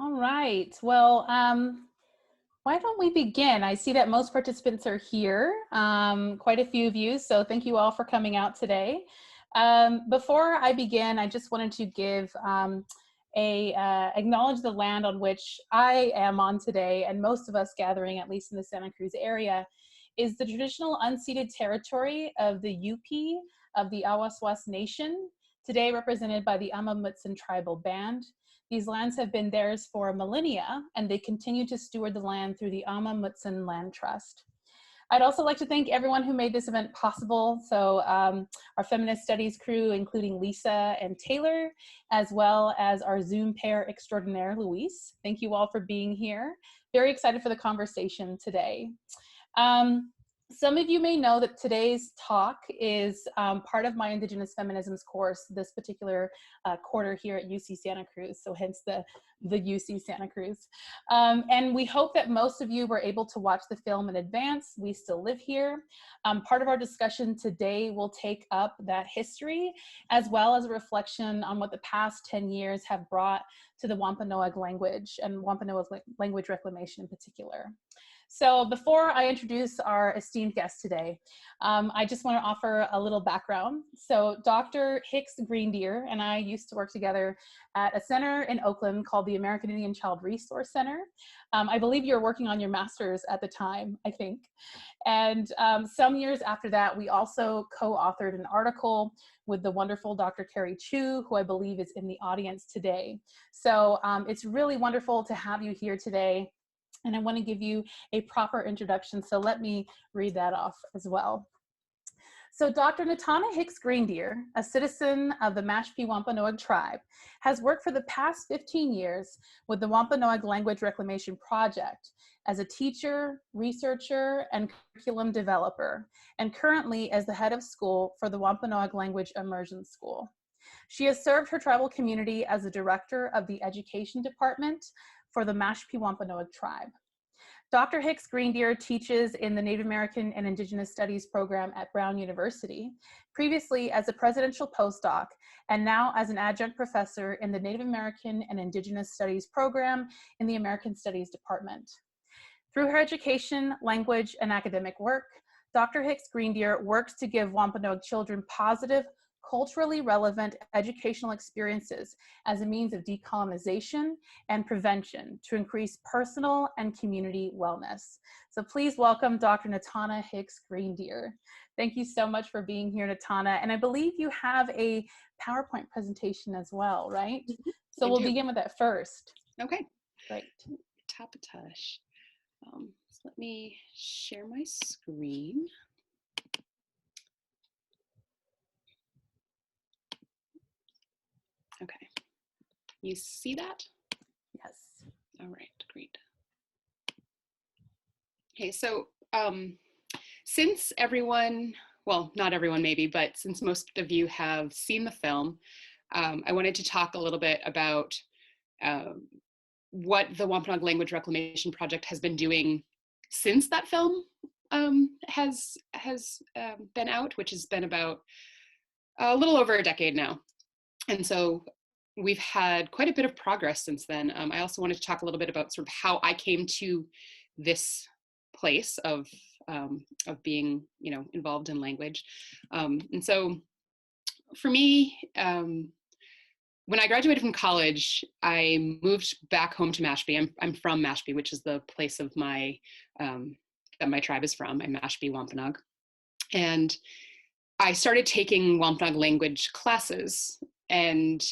All right. Well, why don't we begin? I see that most participants are here, quite a few of you, so thank you all for coming out today. Before I begin, I just wanted to give acknowledge the land on which I am on today, and most of us gathering, at least in the Santa Cruz area, is the traditional unceded territory of the Yupi of the Awaswas Nation, today represented by the Amamutsan tribal band. These lands have been theirs for millennia, and they continue to steward the land through the Amamutsan Land Trust. I'd also like to thank everyone who made this event possible. So our feminist studies crew, including Lisa and Taylor, as well as our Zoom pair extraordinaire, Luis. Thank you all for being here. Very excited for the conversation today. Some of you may know that today's talk is part of my Indigenous Feminisms course, this particular quarter here at UC Santa Cruz, so hence the UC Santa Cruz. And we hope that most of you were able to watch the film in advance. We still live here. Part of our discussion today will take up that history, as well as a reflection on what the past 10 years have brought to the Wampanoag language and Wampanoag language reclamation in particular. So before I introduce our esteemed guest today, I just want to offer a little background. So Dr. Hicks Greendeer and I used to work together at a center in Oakland called the American Indian Child Resource Center. I believe you were working on your master's at the time, I think. And some years after that, we also co-authored an article with the wonderful Dr. Carrie Chu, who I believe is in the audience today. So it's really wonderful to have you here today. And I want to give you a proper introduction, so let me read that off as well. So Dr. Nitana Hicks Greendeer, a citizen of the Mashpee Wampanoag tribe, has worked for the past 15 years with the Wampanoag Language Reclamation Project as a teacher, researcher, and curriculum developer, and currently as the head of school for the Wampanoag Language Immersion School. She has served her tribal community as the director of the education department for the Mashpee Wampanoag tribe. Dr. Hicks Greendeer teaches in the Native American and Indigenous Studies program at Brown University, previously as a presidential postdoc, and now as an adjunct professor in the Native American and Indigenous Studies program in the American Studies department. Through her education, language, and academic work, Dr. Hicks Greendeer works to give Wampanoag children positive, culturally relevant educational experiences as a means of decolonization and prevention to increase personal and community wellness. So please welcome Dr. Nitana Hicks Greendeer. Thank you so much for being here, Nitana. And I believe you have a PowerPoint presentation as well, right? Mm-hmm. So we'll begin with that first. Okay. Great. Tapatosh. So let me share my screen. Okay, you see that? Yes. All right, great. Okay, so since everyone, well, not everyone maybe, but since most of you have seen the film, I wanted to talk a little bit about what the Wampanoag Language Reclamation Project has been doing since that film has been out, which has been about a little over a decade now. And so we've had quite a bit of progress since then. I also wanted to talk a little bit about sort of how I came to this place of being, involved in language. And so for me, when I graduated from college, I moved back home to Mashpee. I'm from Mashpee, which is the place of my that my tribe is from. I'm Mashpee Wampanoag. And I started taking Wampanoag language classes and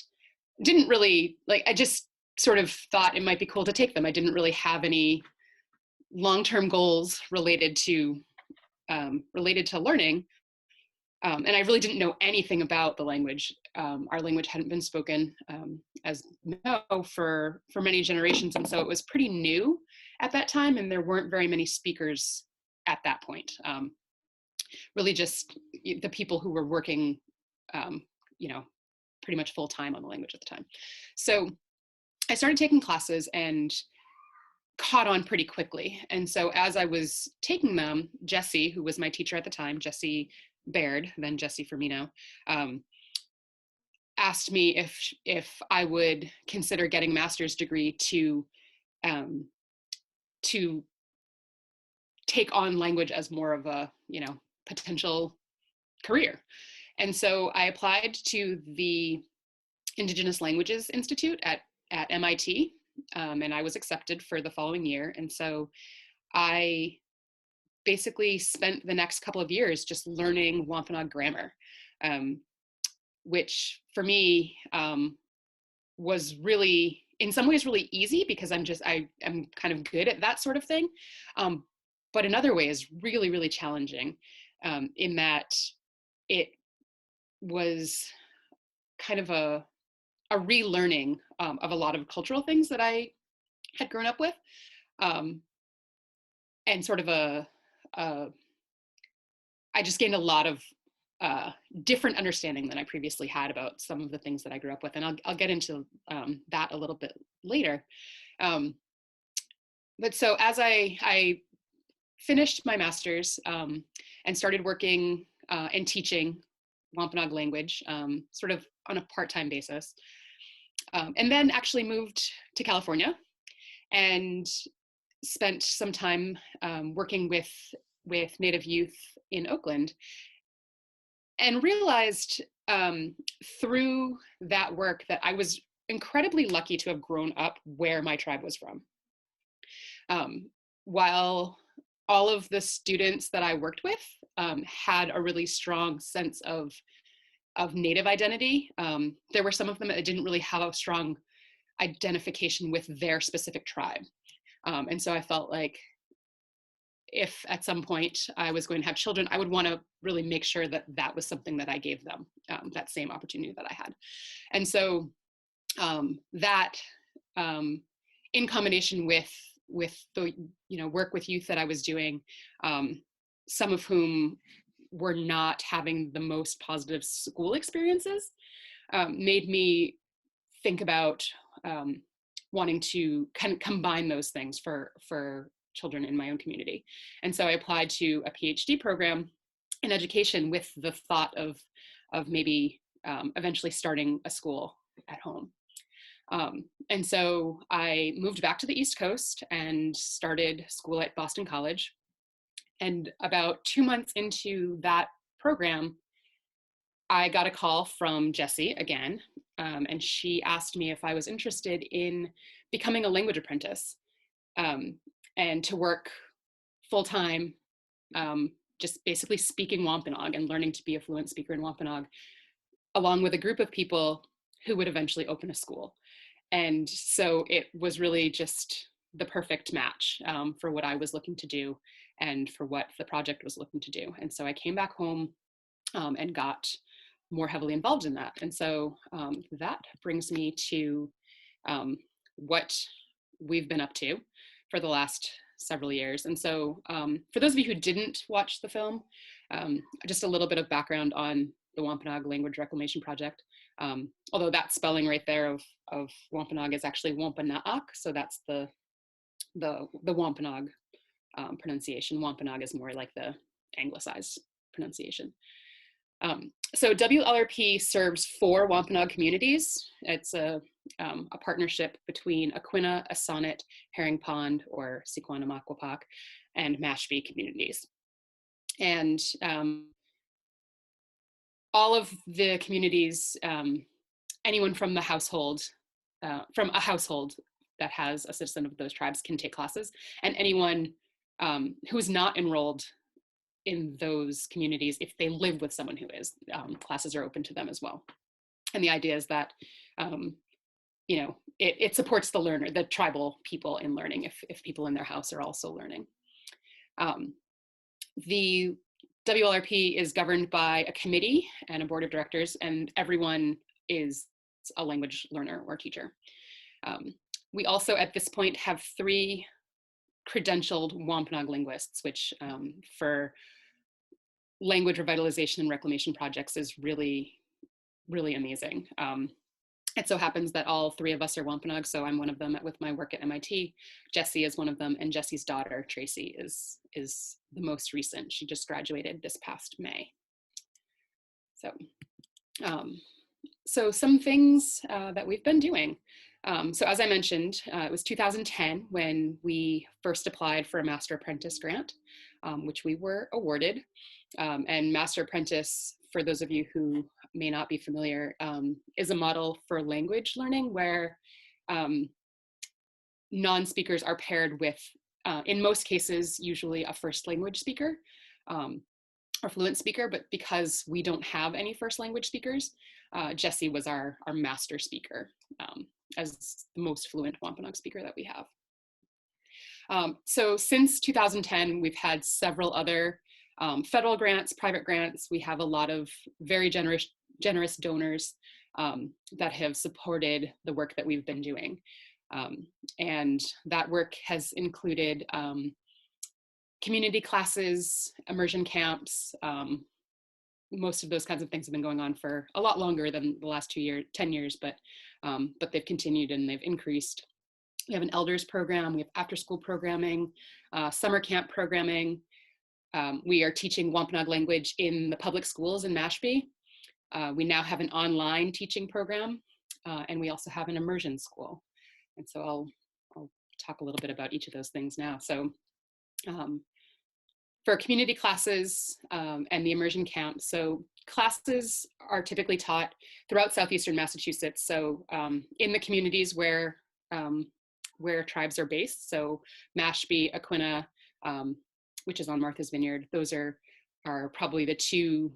didn't really, I just sort of thought it might be cool to take them. I didn't really have any long-term goals related to learning. And I really didn't know anything about the language. Our language hadn't been spoken, as you know, for many generations. And so it was pretty new at that time. And there weren't very many speakers at that point. Really just the people who were working, pretty much full time on the language at the time. So I started taking classes and caught on pretty quickly. And so as I was taking them, Jessie, who was my teacher at the time, Jessie Baird, then Jessie Firmino, asked me if I would consider getting a master's degree to take on language as more of a, potential career. And so I applied to the Indigenous Languages Institute at MIT, and I was accepted for the following year. And so I basically spent the next couple of years just learning Wampanoag grammar, which for me was really, in some ways, really easy because I'm kind of good at that sort of thing. But in other ways, really, really challenging, in that it was kind of a relearning of a lot of cultural things that I had grown up with, and sort of I just gained a lot of different understanding than I previously had about some of the things that I grew up with, and I'll get into that a little bit later. But so as I finished my master's and started working and teaching Wampanoag language, sort of on a part-time basis, and then actually moved to California and spent some time working with Native youth in Oakland, and realized through that work that I was incredibly lucky to have grown up where my tribe was from. While all of the students that I worked with had a really strong sense of Native identity, there were some of them that didn't really have a strong identification with their specific tribe. And so I felt like if at some point I was going to have children, I would want to really make sure that that was something that I gave them, that same opportunity that I had. And so that, in combination with the work with youth that I was doing, some of whom were not having the most positive school experiences, made me think about wanting to kind of combine those things for children in my own community. And so I applied to a PhD program in education with the thought of maybe eventually starting a school at home. And so I moved back to the East Coast and started school at Boston College. And about 2 months into that program, I got a call from Jessie again, and she asked me if I was interested in becoming a language apprentice, and to work full-time, just basically speaking Wampanoag and learning to be a fluent speaker in Wampanoag, along with a group of people who would eventually open a school. And so it was really just the perfect match for what I was looking to do and for what the project was looking to do. And so I came back home and got more heavily involved in that. And so that brings me to what we've been up to for the last several years. And so for those of you who didn't watch the film, just a little bit of background on the Wampanoag Language Reclamation Project. Although that spelling right there of Wampanoag is actually Wôpanâak, so that's the Wampanoag pronunciation. Wampanoag is more like the anglicized pronunciation. So WLRP serves 4 Wampanoag communities. It's a partnership between Aquinnah, Assonet, Herring Pond, or Secwepemc, and Mashpee communities. And all of the communities, anyone from the household, from a household that has a citizen of those tribes can take classes, and anyone who is not enrolled in those communities, if they live with someone who is, classes are open to them as well. And the idea is that, it supports the learner, the tribal people in learning, if people in their house are also learning. The WLRP is governed by a committee and a board of directors, and everyone is a language learner or teacher. We also, at this point, have 3 credentialed Wampanoag linguists, which for language revitalization and reclamation projects is really, really amazing. It so happens that all 3 of us are Wampanoag, so I'm one of them with my work at MIT. Jessie is one of them, and Jessie's daughter, Tracy, is the most recent. She just graduated this past May. So So some things that we've been doing. So as I mentioned, it was 2010 when we first applied for a Master Apprentice grant, which we were awarded. And Master Apprentice, for those of you who may not be familiar, is a model for language learning where non-speakers are paired with, in most cases, usually a first language speaker or fluent speaker, but because we don't have any first language speakers, Jessie was our master speaker as the most fluent Wampanoag speaker that we have. So since 2010, we've had several other federal grants, private grants. We have a lot of very generous donors that have supported the work that we've been doing. And that work has included community classes, immersion camps. Most of those kinds of things have been going on for a lot longer than the last 10 years, but they've continued and they've increased. We have an elders program, we have after school programming, summer camp programming. We are teaching Wampanoag language in the public schools in Mashpee. We now have an online teaching program, and we also have an immersion school. And so I'll talk a little bit about each of those things now. So for community classes and the immersion camp, so classes are typically taught throughout Southeastern Massachusetts. So in the communities where tribes are based, so Mashpee, Aquina, which is on Martha's Vineyard, those are probably the two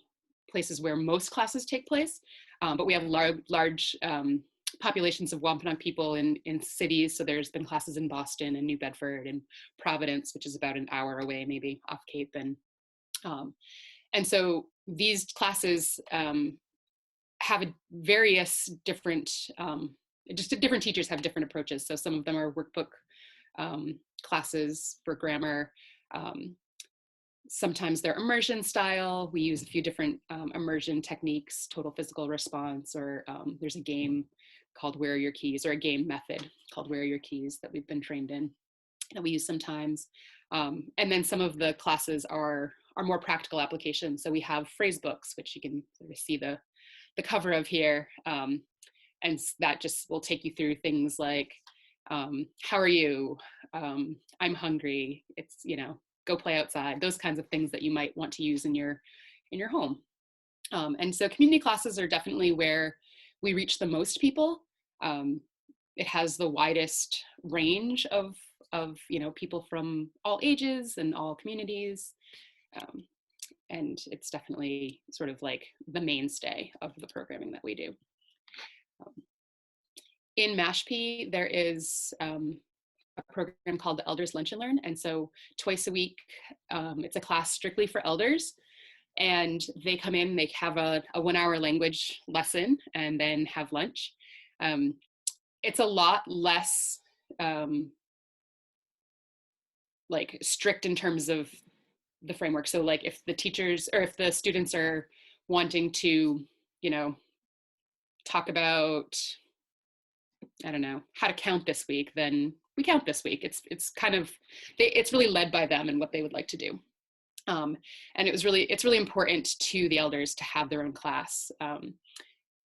places where most classes take place. But we have large populations of Wampanoag people in cities. So there's been classes in Boston and New Bedford and Providence, which is about an hour away, maybe off Cape. And so these classes have various different, different teachers have different approaches. So some of them are workbook classes for grammar. Sometimes they're immersion style. We use a few different immersion techniques, total physical response, or there's a game called Where Are Your Keys, or a game method called Where Are Your Keys that we've been trained in that we use sometimes. And then some of the classes are more practical applications. So we have phrase books, which you can sort of see the cover of here. And that just will take you through things like, how are you? I'm hungry. It's, go play outside, those kinds of things that you might want to use in your home. And so community classes are definitely where we reach the most people. It has the widest range of people from all ages and all communities. And it's definitely sort of like the mainstay of the programming that we do. In Mashpee, there is a program called the Elders Lunch and Learn. And so twice a week, it's a class strictly for elders. And they come in, they have a 1 hour language lesson and then have lunch. It's a lot less like strict in terms of the framework. So like if the teachers or if the students are wanting to, talk about, I don't know, how to count this week, then we count this week. It's kind of, it's really led by them and what they would like to do. And it's really important to the elders to have their own class.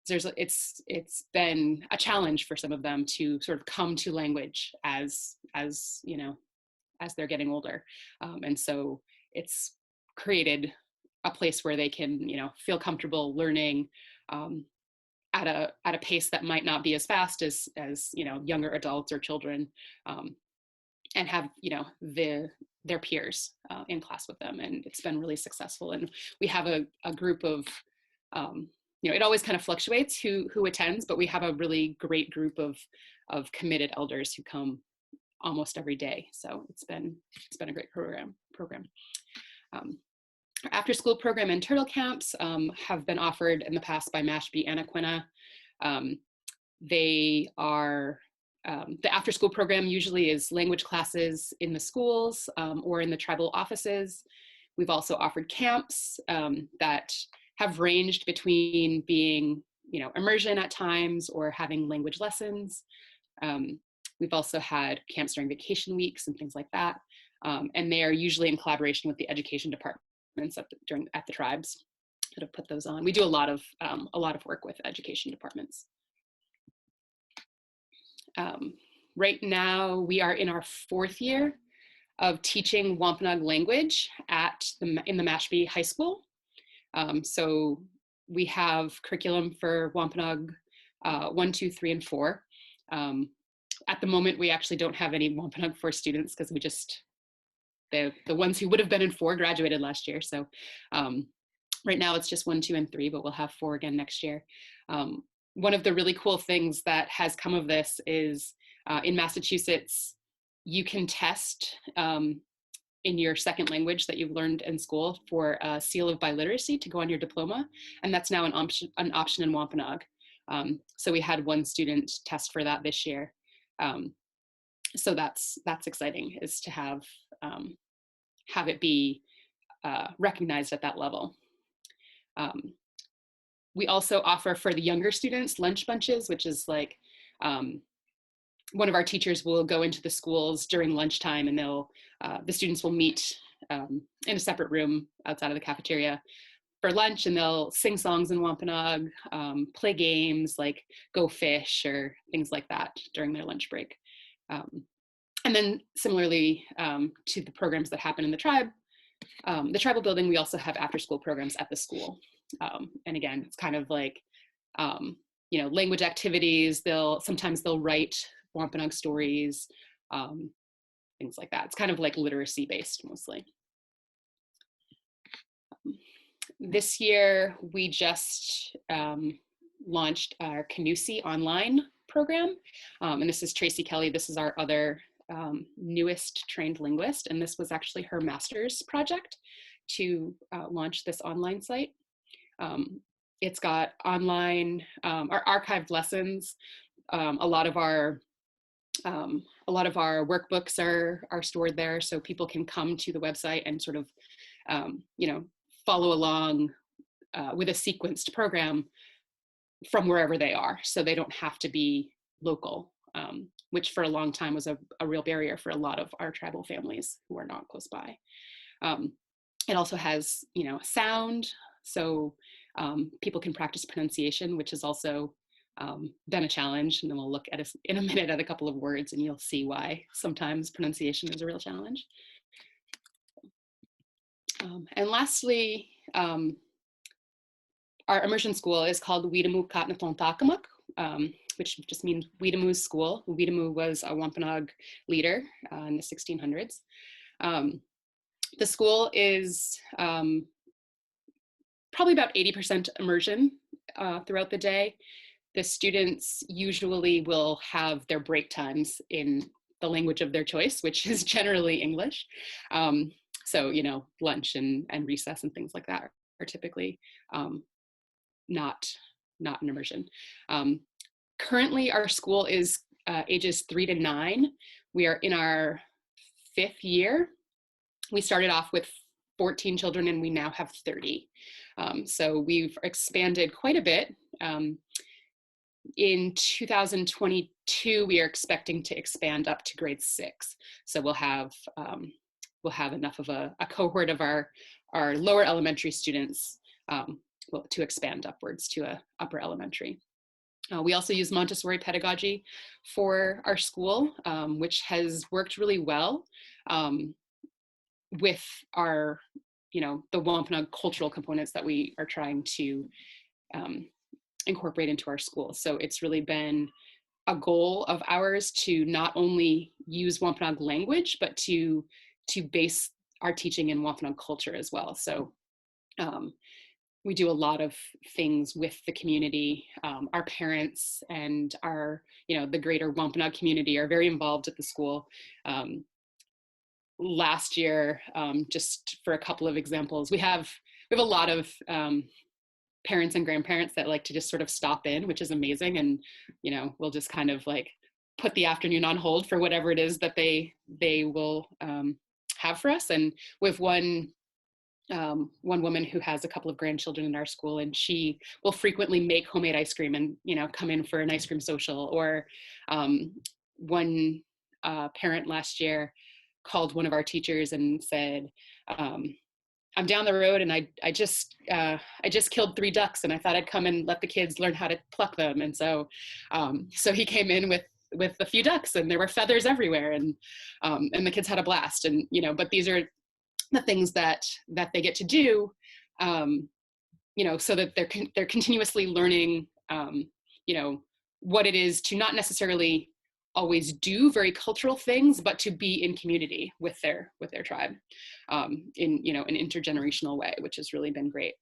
It's been a challenge for some of them to sort of come to language as they're getting older. And so it's created a place where they can, feel comfortable learning at a pace that might not be as fast as younger adults or children, and have their peers in class with them. And it's been really successful. And we have a group of it always kind of fluctuates who attends, but we have a really great group of committed elders who come almost every day. So it's been a great program. Our after school program and turtle camps have been offered in the past by Mashpee and Aquina. They are, the after school program usually is language classes in the schools or in the tribal offices. We've also offered camps that have ranged between being, immersion at times or having language lessons. We've also had camps during vacation weeks and things like that. And they are usually in collaboration with the education departments at the tribes. should have put those on. We do a lot of work with education departments. Right now, we are in our 4th year of teaching Wampanoag language in the Mashpee High School. So we have curriculum for Wampanoag 1, 2, 3, and 4. At the moment, we actually don't have any Wampanoag 4 students because we just, the ones who would have been in 4 graduated last year. So right now it's just 1, 2, and 3, but we'll have 4 again next year. One of the really cool things that has come of this is in Massachusetts, you can test in your second language that you've learned in school for a seal of biliteracy to go on your diploma. And that's now an option in Wampanoag. So we had 1 student test for that this year. So that's exciting, is to have it be recognized at that level. We also offer for the younger students lunch bunches, which is like one of our teachers will go into the schools during lunchtime, and the students will meet in a separate room outside of the cafeteria for lunch, and they'll sing songs in Wampanoag, play games like go fish or things like that during their lunch break. And then similarly to the programs that happen in the tribal building, we also have after-school programs at the school. And again, it's kind of like, language activities. Sometimes they'll write Wampanoag stories, things like that. It's kind of like literacy based mostly. This year, we just launched our Canusi online program. And this is Tracy Kelly. This is our other newest trained linguist. And this was actually her master's project to launch this online site. It's got online, our archived lessons. A lot of our workbooks are stored there, so people can come to the website and sort of, follow along with a sequenced program from wherever they are. So they don't have to be local, which for a long time was a real barrier for a lot of our tribal families who are not close by. It also has, sound, so people can practice pronunciation, which has also been a challenge. And then we'll look at in a minute at a couple of words, and you'll see why sometimes pronunciation is a real challenge. And lastly, our immersion school is called Wôpanâak Language, which just means Weedamu's school. Weedamu was a Wampanoag leader in the 1600s. The school is probably about 80% immersion throughout the day. The students usually will have their break times in the language of their choice, which is generally English. So, lunch and recess and things like that are typically not an immersion. Currently, our school is ages 3 to 9. We are in our 5th year. We started off with 14 children, and we now have 30. So we've expanded quite a bit. In 2022, we are expecting to expand up to grade 6. So we'll have enough of a cohort of our lower elementary students to expand upwards to a upper elementary. We also use Montessori pedagogy for our school, which has worked really well with our, the Wampanoag cultural components that we are trying to incorporate into our school. So it's really been a goal of ours to not only use Wampanoag language, but to base our teaching in Wampanoag culture as well. So we do a lot of things with the community. Our parents and the greater Wampanoag community are very involved at the school. Last year, just for a couple of examples, we have a lot of parents and grandparents that like to just sort of stop in, which is amazing. And, we'll just kind of like put the afternoon on hold for whatever it is that they will have for us. And with one woman who has a couple of grandchildren in our school, and she will frequently make homemade ice cream and, come in for an ice cream social. Or one parent last year called one of our teachers and said, I'm down the road and I just killed 3 ducks and I thought I'd come and let the kids learn how to pluck them. And so he came in with a few ducks and there were feathers everywhere, and the kids had a blast. And but these are the things that they get to do, so that they're continuously learning, what it is to not necessarily always do very cultural things, but to be in community with their tribe, in an intergenerational way, which has really been great.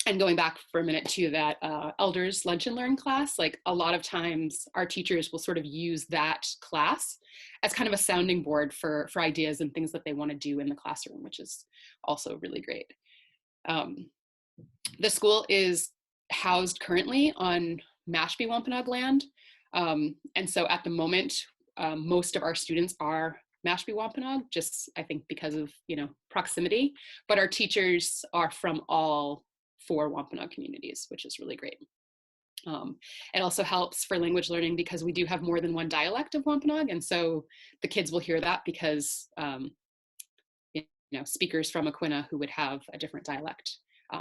And going back for a minute to that elders lunch and learn class, like a lot of times our teachers will sort of use that class as kind of a sounding board for ideas and things that they want to do in the classroom, which is also really great. The school is housed currently on Mashpee Wampanoag land. And so at the moment, most of our students are Mashpee Wampanoag, just I think because of proximity, but our teachers are from all 4 Wampanoag communities, which is really great. It also helps for language learning because we do have more than one dialect of Wampanoag, and so the kids will hear that because speakers from Aquinnah who would have a different dialect,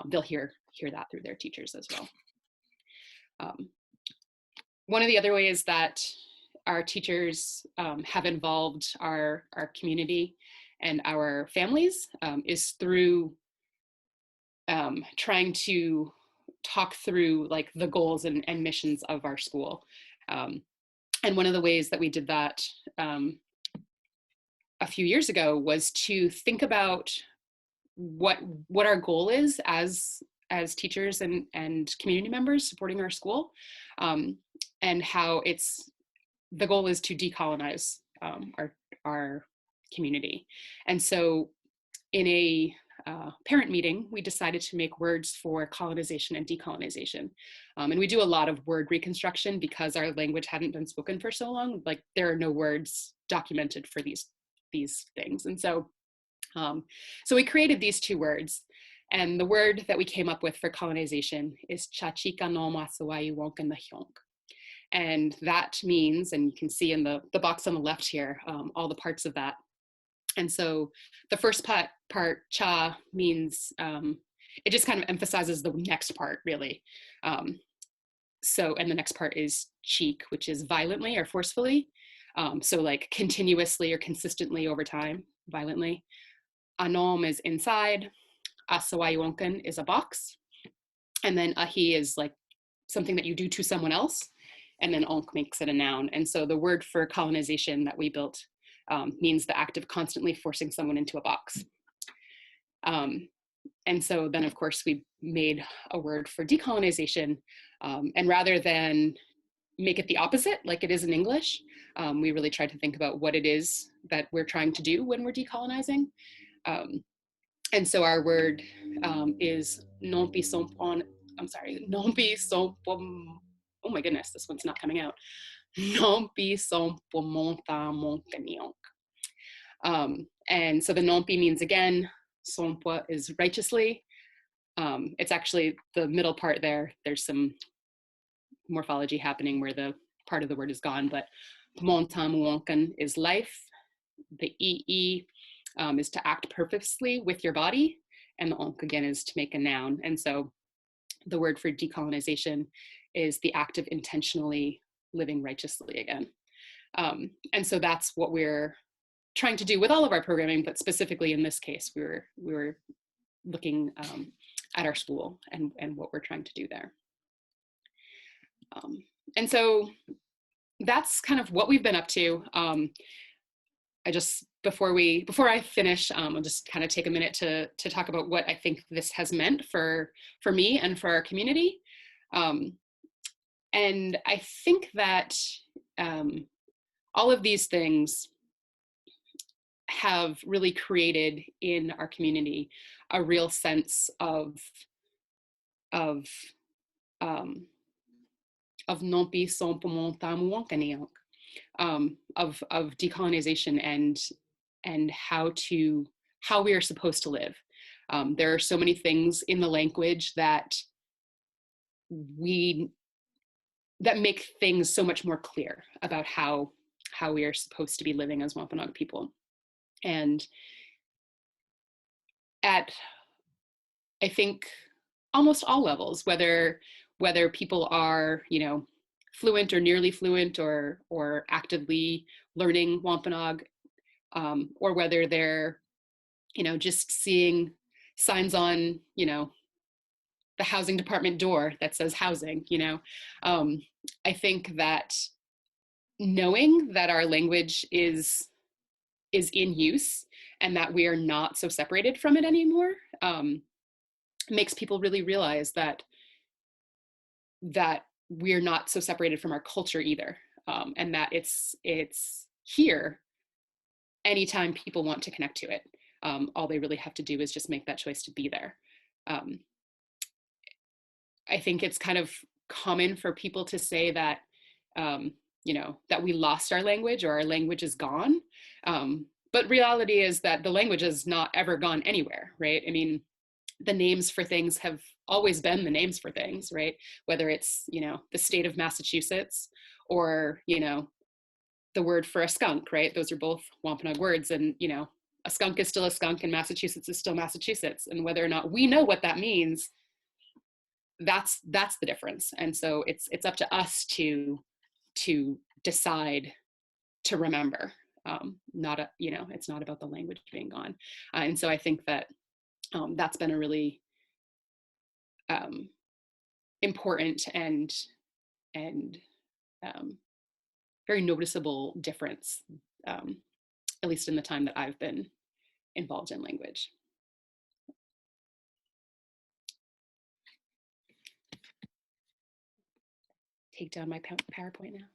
they'll hear that through their teachers as well. One of the other ways that our teachers have involved our community and our families is through trying to talk through like the goals and missions of our school. And one of the ways that we did that a few years ago was to think about what our goal is as teachers and community members supporting our school, and how the goal is to decolonize our community. And so in a parent meeting, we decided to make words for colonization and decolonization. And we do a lot of word reconstruction because our language hadn't been spoken for so long. Like there are no words documented for these things. And so we created these 2 words. And the word that we came up with for colonization is Chachika no Masawayu Wôpanâak. And that means, and you can see in the box on the left here, all the parts of that. And so the first part cha means, it just kind of emphasizes the next part really. And the next part is cheek, which is violently or forcefully. So like continuously or consistently over time, violently. Anom is inside. Asawayonkan is a box. And then ahi is like something that you do to someone else. And then onk makes it a noun. And so the word for colonization that we built means the act of constantly forcing someone into a box. And so then, of course, we made a word for decolonization. And rather than make it the opposite, like it is in English, we really tried to think about what it is that we're trying to do when we're decolonizing. And so our word is nompi sompon, nompi sompom, oh my goodness, this one's not coming out. Nompi sompomonta monkaniok. And so the nompi means again, sompa is righteously. It's actually the middle part there. There's some morphology happening where the part of the word is gone, but montamuonkan is life. The ee is to act purposely with your body, and the onk again is to make a noun. And so the word for decolonization is the act of intentionally living righteously again. And so that's what we're trying to do with all of our programming, but specifically in this case, we were looking at our school and what we're trying to do there. And so that's kind of what we've been up to. Before I finish, I'll just kind of take a minute to talk about what I think this has meant for me and for our community. And I think that all of these things have really created in our community a real sense of nompi sompomontamuonkaniok, of decolonization and how we are supposed to live. There are so many things in the language that make things so much more clear about how we are supposed to be living as Wampanoag people. And at, I think, almost all levels, whether people are, fluent or nearly fluent, or actively learning Wampanoag, or whether they're, just seeing signs on, the housing department door that says housing. I think that knowing that our language is in use and that we are not so separated from it anymore, makes people really realize that we're not so separated from our culture either, and that it's here anytime people want to connect to it. All they really have to do is just make that choice to be there. Um, I think it's kind of common for people to say that, that we lost our language or our language is gone. But reality is that the language has not ever gone anywhere, right? I mean, the names for things have always been the names for things, right? Whether it's, the state of Massachusetts, or, the word for a skunk, right? Those are both Wampanoag words. And, a skunk is still a skunk and Massachusetts is still Massachusetts. And whether or not we know what that means, that's the difference. And so it's up to us to decide to remember. It's not about the language being gone. And so I think that that's been a really important and very noticeable difference, at least in the time that I've been involved in language. Take down my PowerPoint now.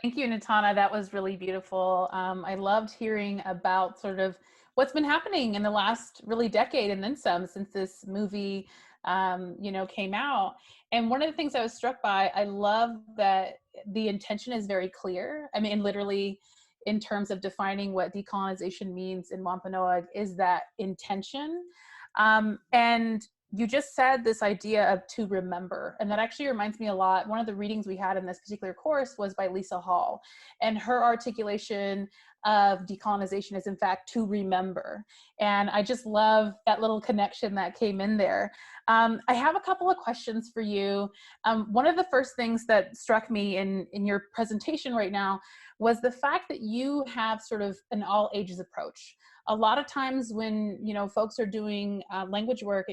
Thank you, Nitana. That was really beautiful. I loved hearing about sort of what's been happening in the last really decade and then some since this movie, came out. And one of the things I was struck by, I love that the intention is very clear. I mean, literally, in terms of defining what decolonization means in Wampanoag, is that intention. And you just said this idea of to remember, and that actually reminds me a lot. One of the readings we had in this particular course was by Lisa Hall, and her articulation of decolonization is in fact to remember. And I just love that little connection that came in there. I have a couple of questions for you. One of the first things that struck me in your presentation right now was the fact that you have sort of an all ages approach. A lot of times when folks are doing language work,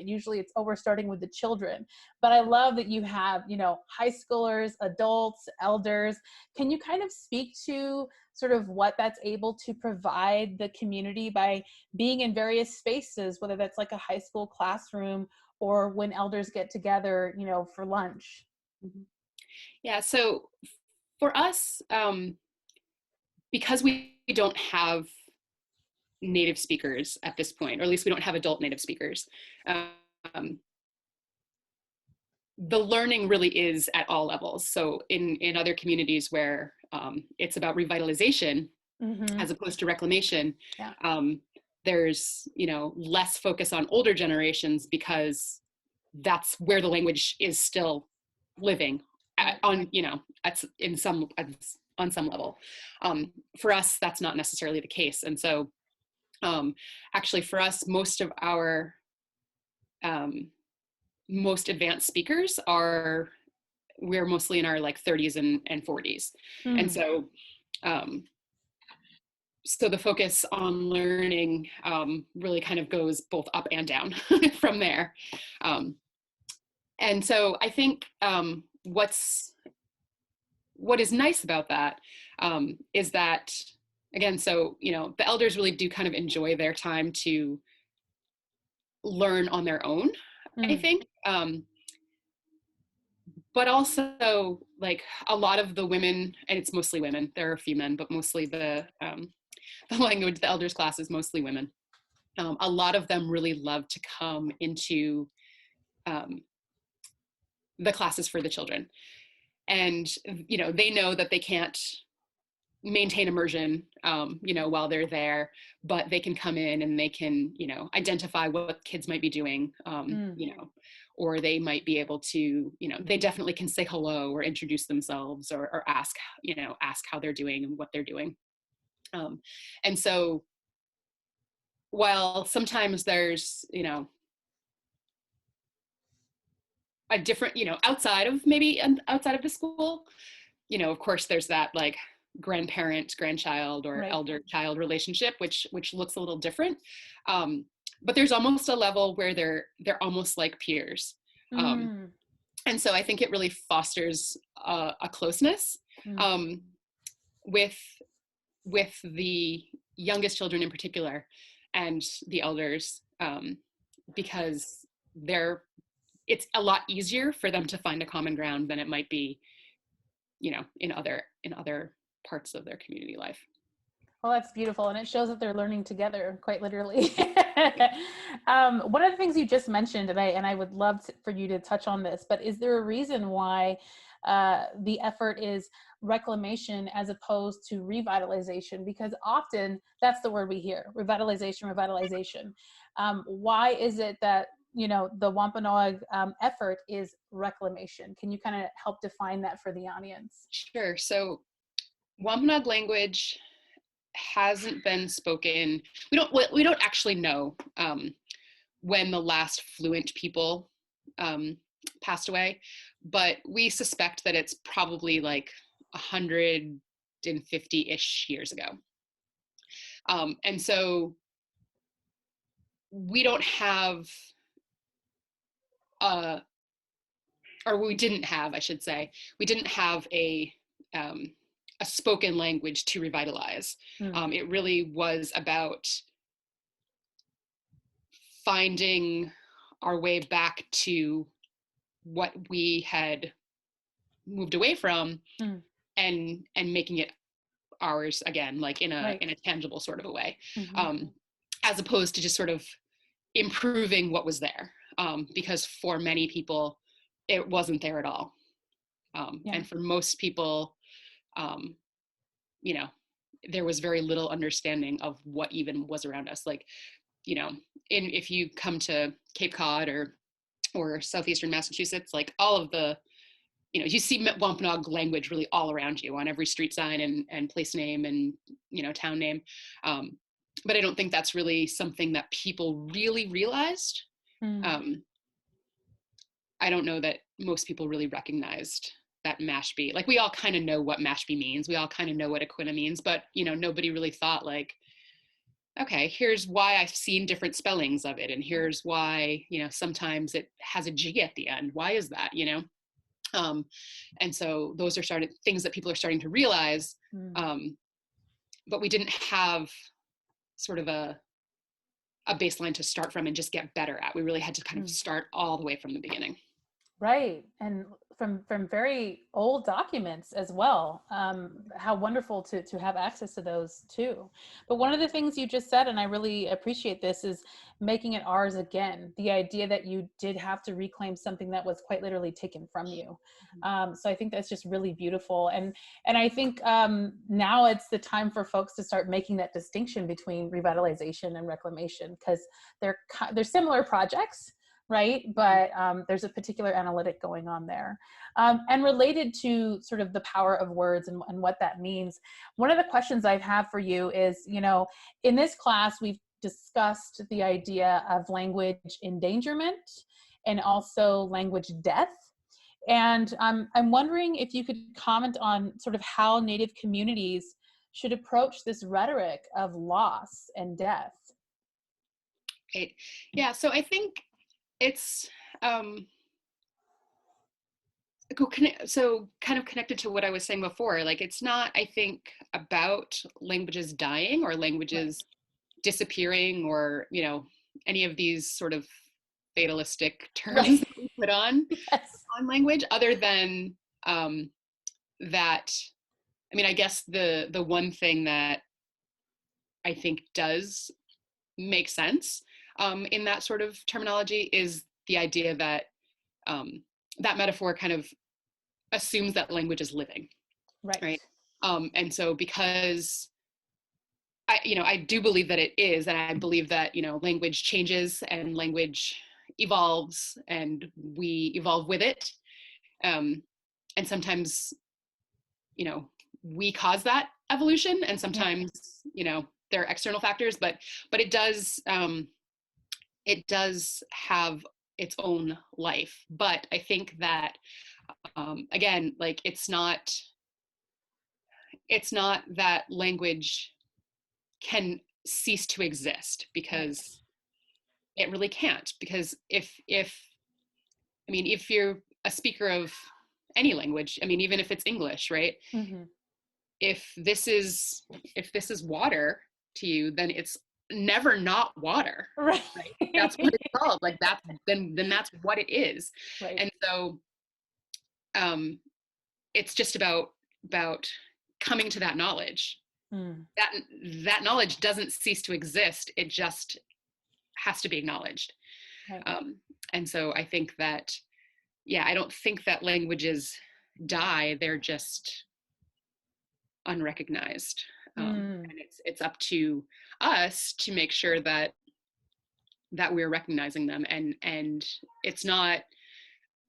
we're starting with the children, but I love that you have high schoolers, adults, elders. Can you kind of speak to sort of what that's able to provide the community by being in various spaces, whether that's like a high school classroom or when elders get together for lunch? Mm-hmm. Yeah, so for us, because we don't have native speakers at this point, or at least we don't have adult native speakers, the learning really is at all levels. So in other communities where it's about revitalization, mm-hmm. as opposed to reclamation, yeah. There's less focus on older generations because that's where the language is still living on some level. For us, that's not necessarily the case, and so actually for us, most of our most advanced speakers we're mostly in our like 30s and 40s. Mm. And so so the focus on learning really kind of goes both up and down from there. And so I think what is nice about that is that, again, so the elders really do kind of enjoy their time to learn on their own, I think. But also, like, a lot of the women, and it's mostly women, there are a few men, but mostly the language, the elders class is mostly women. A lot of them really love to come into the classes for the children. And, they know that they can't maintain immersion, while they're there, but they can come in and they can, identify what kids might be doing, or they might be able to, they definitely can say hello or introduce themselves or ask how they're doing and what they're doing. And so while sometimes there's, a different, outside of the school, of course there's that like grandparent grandchild or Right. elder child relationship, which looks a little different. But there's almost a level where they're almost like peers. Mm. And so I think it really fosters a closeness Mm. um, with the youngest children in particular and the elders, because it's a lot easier for them to find a common ground than it might be, in other parts of their community life. Well, that's beautiful. And it shows that they're learning together, quite literally. One of the things you just mentioned, and I would love for you to touch on this, but is there a reason why the effort is reclamation as opposed to revitalization? Because often that's the word we hear, revitalization. Why is it that, the Wampanoag effort is reclamation? Can you kind of help define that for the audience? Sure. So Wampanoag language hasn't been spoken. We don't actually know when the last fluent people passed away, but we suspect that it's probably like 150-ish years ago. And so we don't have, or we didn't have, I should say, we didn't have a spoken language to revitalize. Mm. It really was about finding our way back to what we had moved away from, Mm. and making it ours again, like in Right. a tangible sort of a way, Mm-hmm. as opposed to just sort of improving what was there, because for many people it wasn't there at all, Yeah. and for most people, um, there was very little understanding of what even was around us. Like, if you come to Cape Cod or southeastern Massachusetts, like all of the, you see Wampanoag language really all around you on every street sign and place name and, town name. But I don't think that's really something that people really realized. Mm. I don't know that most people really recognized that Mashpee. Like, we all kind of know what Mashpee means. We all kind of know what Aquina means, but, nobody really thought like, okay, here's why I've seen different spellings of it. And here's why, sometimes it has a G at the end. Why is that, and so those are things that people are starting to realize. Mm. But we didn't have sort of a baseline to start from and just get better at. We really had to kind of start all the way from the beginning. Right, and from very old documents as well. How wonderful to have access to those too. But one of the things you just said, and I really appreciate this, is making it ours again. The idea that you did have to reclaim something that was quite literally taken from you. So I think that's just really beautiful, and I think now it's the time for folks to start making that distinction between revitalization and reclamation, because they're similar projects, right? But there's a particular analytic going on there. And related to sort of the power of words and what that means, one of the questions I have for you is, in this class, we've discussed the idea of language endangerment and also language death. And I'm wondering if you could comment on sort of how Native communities should approach this rhetoric of loss and death. Right. Yeah, so I think it's so kind of connected to what I was saying before. Like, it's not, I think, about languages dying or languages disappearing, or any of these sort of fatalistic terms that we put on language, other than that. I mean, I guess the one thing that I think does make sense in that sort of terminology is the idea that that metaphor kind of assumes that language is living, right? And so, because I do believe that it is, and I believe that language changes and language evolves, and we evolve with it, and sometimes we cause that evolution, and sometimes there are external factors, but it does have its own life. But I think that again, like it's not that language can cease to exist, because it really can't. Because if you're a speaker of any language, I mean, even if it's English, right? Mm-hmm. If this is water to you, then it's never not water, Right. right? That's what it's called. Like then that's what it is. Right. And so it's just about coming to that knowledge. Mm. That knowledge doesn't cease to exist. It just has to be acknowledged. Right. And so I think that, yeah, I don't think that languages die. They're just unrecognized. And it's up to us to make sure that we're recognizing them, and it's not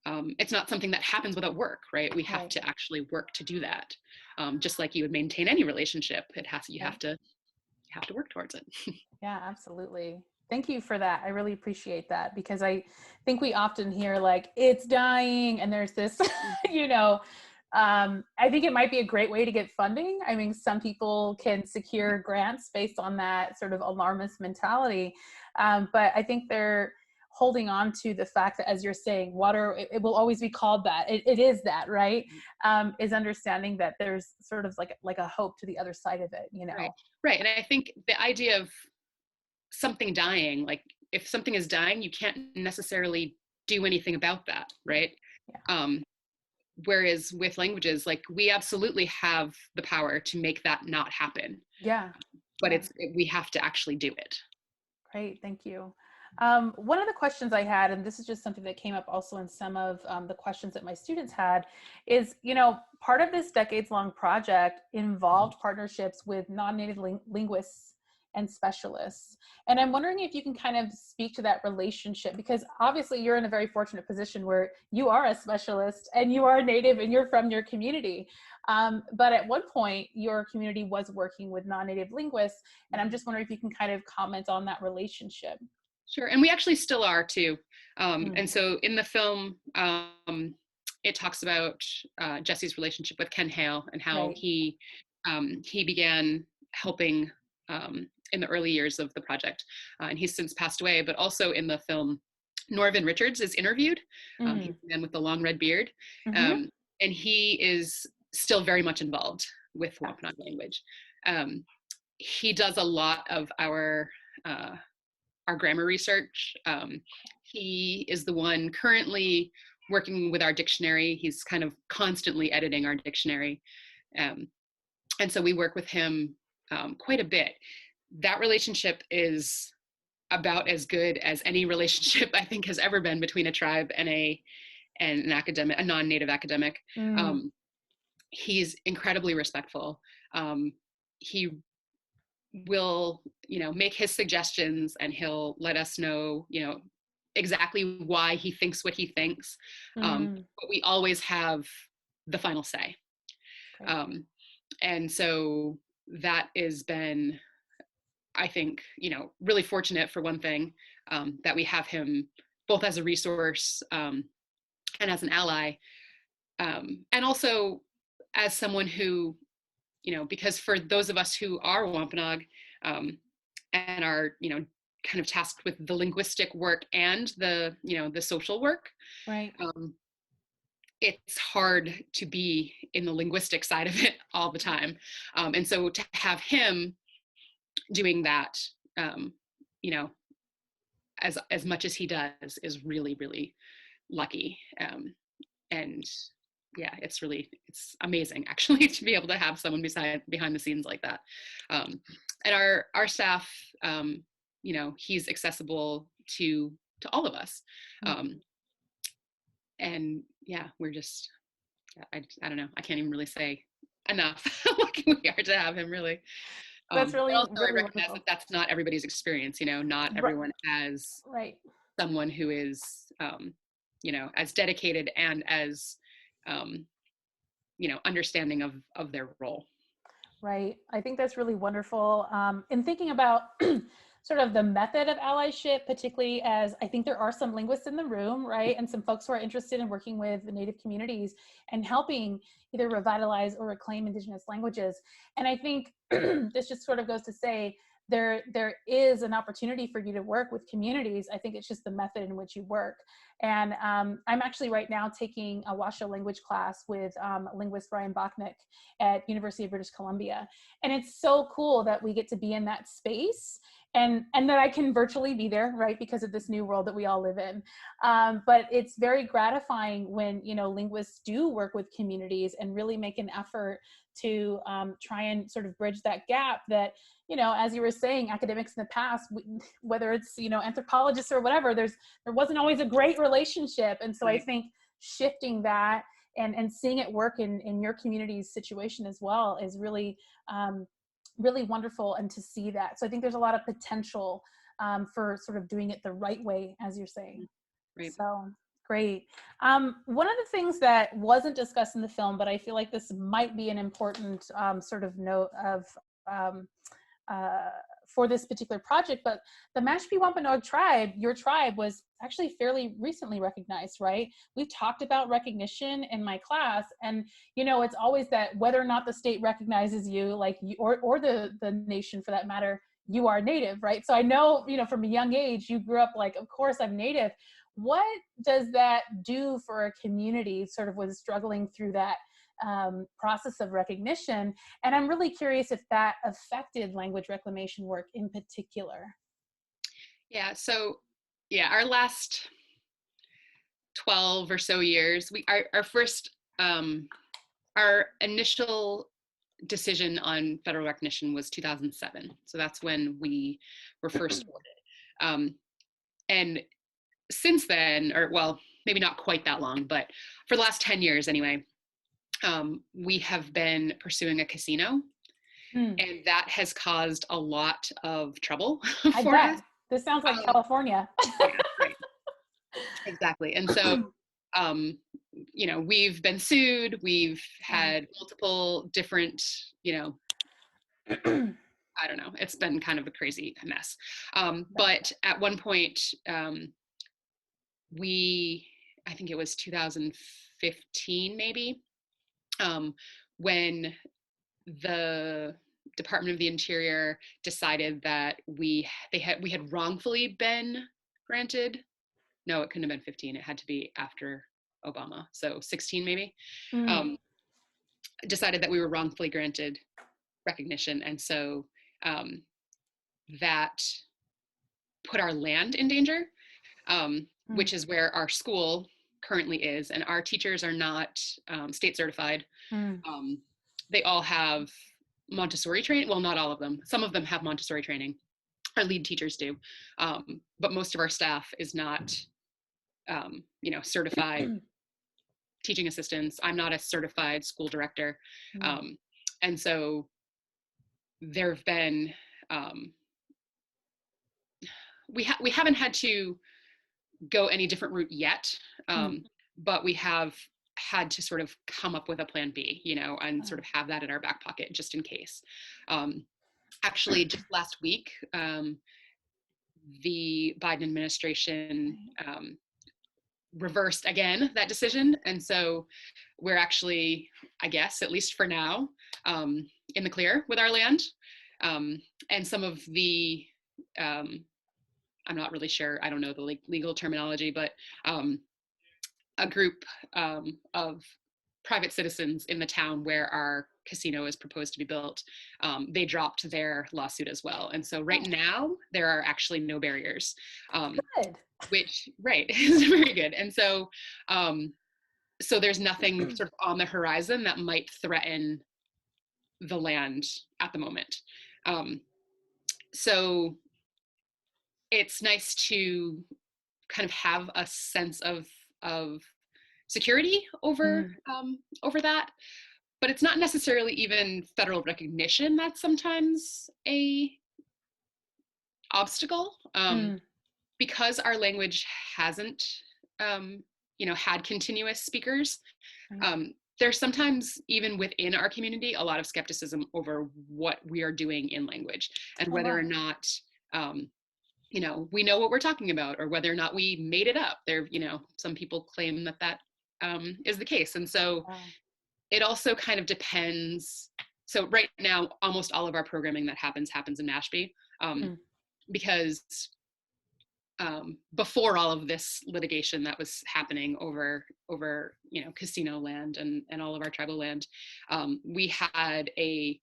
something that happens without work, right? We have to actually work to do that. Just like you would maintain any relationship, you have to work towards it. Yeah, absolutely. Thank you for that. I really appreciate that, because I think we often hear like it's dying, and there's this, I think it might be a great way to get funding. I mean, some people can secure grants based on that sort of alarmist mentality. But I think they're holding on to the fact that, as you're saying, water, it will always be called that. It is that, right? Is understanding that there's sort of like a hope to the other side of it, Right. And I think the idea of something dying, like if something is dying, you can't necessarily do anything about that, right? Yeah. Whereas with languages, like we absolutely have the power to make that not happen. Yeah. But we have to actually do it. Great, thank you. One of the questions I had, and this is just something that came up also in some of the questions that my students had, is, part of this decades-long project involved partnerships with non-native linguists and specialists. And I'm wondering if you can kind of speak to that relationship, because obviously you're in a very fortunate position where you are a specialist and you are a native and you're from your community. But at one point, your community was working with non-native linguists, and I'm just wondering if you can kind of comment on that relationship. Sure, and we actually still are too. And so in the film, it talks about Jessie's relationship with Ken Hale, and how he began helping in the early years of the project, and he's since passed away. But also in the film, Norvin Richards is interviewed. He's the man with the long red beard, and he is still very much involved with Wampanoag language. He does a lot of our grammar research. He is the one currently working with our dictionary. He's kind of constantly editing our dictionary. And so we work with him quite a bit. That relationship is about as good as any relationship I think has ever been between a tribe and an academic, a non-native academic. He's incredibly respectful. He will, make his suggestions, and he'll let us know, exactly why he thinks what he thinks. But we always have the final say. And so that has been, I think, really fortunate, for one thing, that we have him both as a resource and as an ally, and also as someone who, because for those of us who are Wampanoag and are, kind of tasked with the linguistic work and the social work, right? It's hard to be in the linguistic side of it all the time. And so to have him doing that, as much as he does, is really, really lucky. And yeah, it's amazing actually to be able to have someone behind the scenes like that. And our staff, he's accessible to all of us. And yeah, we're just, I don't know, I can't even really say enough how lucky we are to have him, really. That's really, also, really I recognize wonderful. that that's not everybody's experience. Not everyone has someone who is, as dedicated and as, understanding of their role. Right. I think that's really wonderful. In thinking about sort of the method of allyship, particularly as I think there are some linguists in the room, right? And some folks who are interested in working with the Native communities and helping either revitalize or reclaim Indigenous languages. And I think this just sort of goes to say there is an opportunity for you to work with communities. I think it's just the method in which you work. And I'm actually right now taking a Washoe language class with linguist Brian Bachnick at University of British Columbia. And it's so cool that we get to be in that space and that I can virtually be there, right, because of this new world that we all live in. But it's very gratifying when, you know, linguists do work with communities and really make an effort to try and sort of bridge that gap that, you know, as you were saying, academics in the past, whether it's, you know, anthropologists or whatever, there wasn't always a great relationship. And so I think shifting that and seeing it work in your community's situation as well is really, really wonderful, and to see that. So I think there's a lot of potential for sort of doing it the right way, as you're saying. Right. So great. One of the things that wasn't discussed in the film, but I feel like this might be an important sort of note of for this particular project, but the Mashpee Wampanoag tribe, your tribe, was actually fairly recently recognized, right? We've talked about recognition in my class, and you know, it's always that whether or not the state recognizes you, like you, or the nation for that matter, you are Native, right? So I know, you know, from a young age, you grew up like, of course I'm Native. What does that do for a community sort of was struggling through that process of recognition? And I'm really curious if that affected language reclamation work in particular. Yeah, so yeah, our last 12 or so years, our first our initial decision on federal recognition was 2007. So that's when we were first awarded. And since then, or well, maybe not quite that long, but for the last 10 years anyway, we have been pursuing a casino. And that has caused a lot of trouble I for bet. us. This sounds like California. Yeah, right. Exactly. And so, you know, we've been sued. We've had multiple different, you know, I don't know. It's been kind of a crazy mess. But at one point, I think it was 2015 maybe, when the Department of the Interior decided that we had wrongfully been granted. No, it couldn't have been 15. It had to be after Obama, so 16 maybe. Decided that we were wrongfully granted recognition, and so that put our land in danger, which is where our school currently is, and our teachers are not state certified. They all have Montessori training. Well, not all of them. Some of them have Montessori training. Our lead teachers do, but most of our staff is not, you know, certified teaching assistants. I'm not a certified school director, and so there have been we haven't had to go any different route yet, but we have had to sort of come up with a plan B, you know, and sort of have that in our back pocket just in case. Actually, just last week, the Biden administration reversed again that decision, and so we're actually, I guess, at least for now, in the clear with our land. And some of the I'm not really sure, I don't know the legal terminology, but a group of private citizens in the town where our casino is proposed to be built, they dropped their lawsuit as well. And so right now there are actually no barriers, Good. which, right, is very good. And so so there's nothing sort of on the horizon that might threaten the land at the moment. So it's nice to kind of have a sense of security over over that, but it's not necessarily even federal recognition that's sometimes a obstacle, because our language hasn't you know, had continuous speakers. there's sometimes, even within our community, a lot of skepticism over what we are doing in language, and Oh, whether wow. or not, we know what we're talking about, or whether or not we made it up. Some people claim that is the case. And so Wow. it also kind of depends. So right now, almost all of our programming that happens in Mashpee, because before all of this litigation that was happening over casino land and all of our tribal land, we had a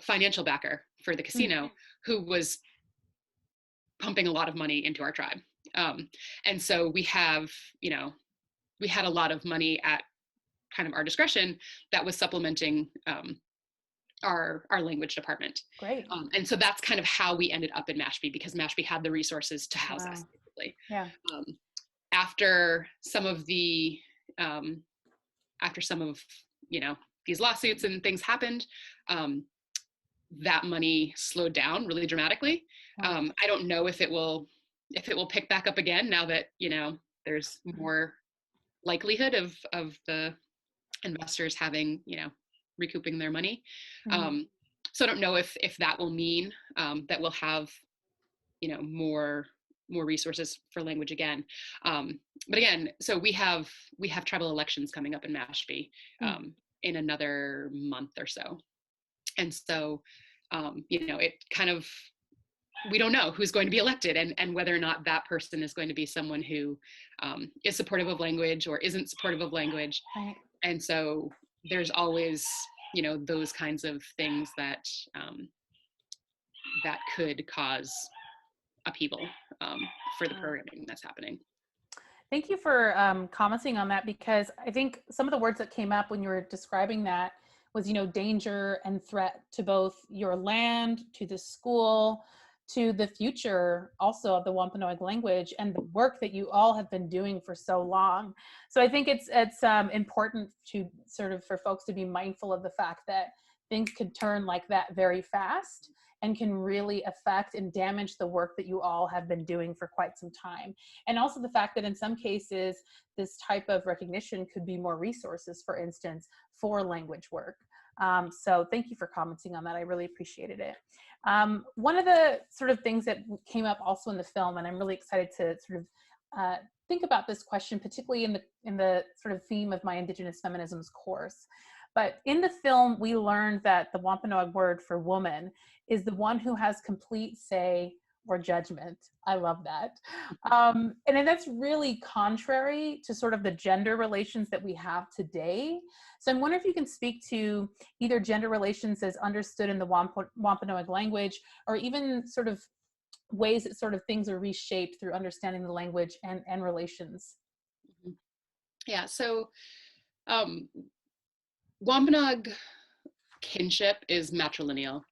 financial backer for the casino who was pumping a lot of money into our tribe. And so we had a lot of money at kind of our discretion that was supplementing our language department. Great. And so that's kind of how we ended up in Mashpee, because Mashpee had the resources to house us, basically. Yeah. After some of the, these lawsuits and things happened, that money slowed down really dramatically. Wow. I don't know if it will pick back up again now that, there's more likelihood of the investors having, recouping their money. So I don't know if that will mean that we'll have, more resources for language again. But again, so we have tribal elections coming up in Mashpee in another month or so. And so, it kind of, we don't know who's going to be elected, and whether or not that person is going to be someone who is supportive of language or isn't supportive of language. Right. And so there's always, those kinds of things that that could cause upheaval for the programming that's happening. Thank you for commenting on that, because I think some of the words that came up when you were describing that was, danger and threat to both your land, to the school, to the future also of the Wampanoag language and the work that you all have been doing for so long. So I think it's important to sort of for folks to be mindful of the fact that things could turn like that very fast and can really affect and damage the work that you all have been doing for quite some time. And also the fact that in some cases, this type of recognition could be more resources, for instance, for language work. So thank you for commenting on that. I really appreciated it. One of the sort of things that came up also in the film, and I'm really excited to sort of think about this question, particularly in the sort of theme of my Indigenous Feminisms course. But in the film, we learned that the Wampanoag word for woman is the one who has complete say or judgment. I love that. And that's really contrary to sort of the gender relations that we have today. So I'm wondering if you can speak to either gender relations as understood in the Wampanoag language, or even sort of ways that sort of things are reshaped through understanding the language and relations. Yeah, so Wampanoag kinship is matrilineal.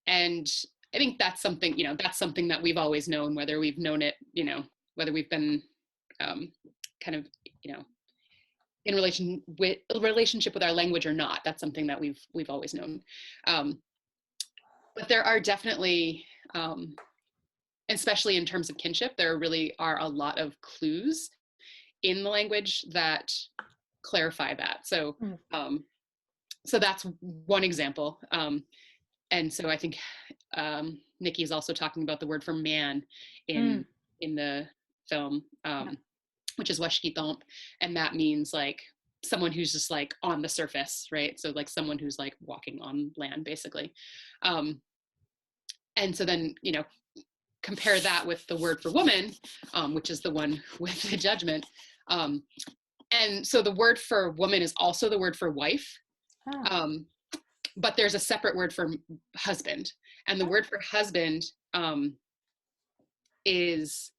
And I think that's something, that we've always known, whether we've known it, whether we've been kind of, in relationship with our language or not. That's something that we've always known. But there are definitely, especially in terms of kinship, there really are a lot of clues in the language that clarify that. So, so that's one example. And so I think Nikki is also talking about the word for man in the film, which is washkitomp, and that means like someone who's just like on the surface, right? So like someone who's like walking on land, basically. And so then, compare that with the word for woman, which is the one with the judgment. And so the word for woman is also the word for wife. But there's a separate word for husband, and the word for husband is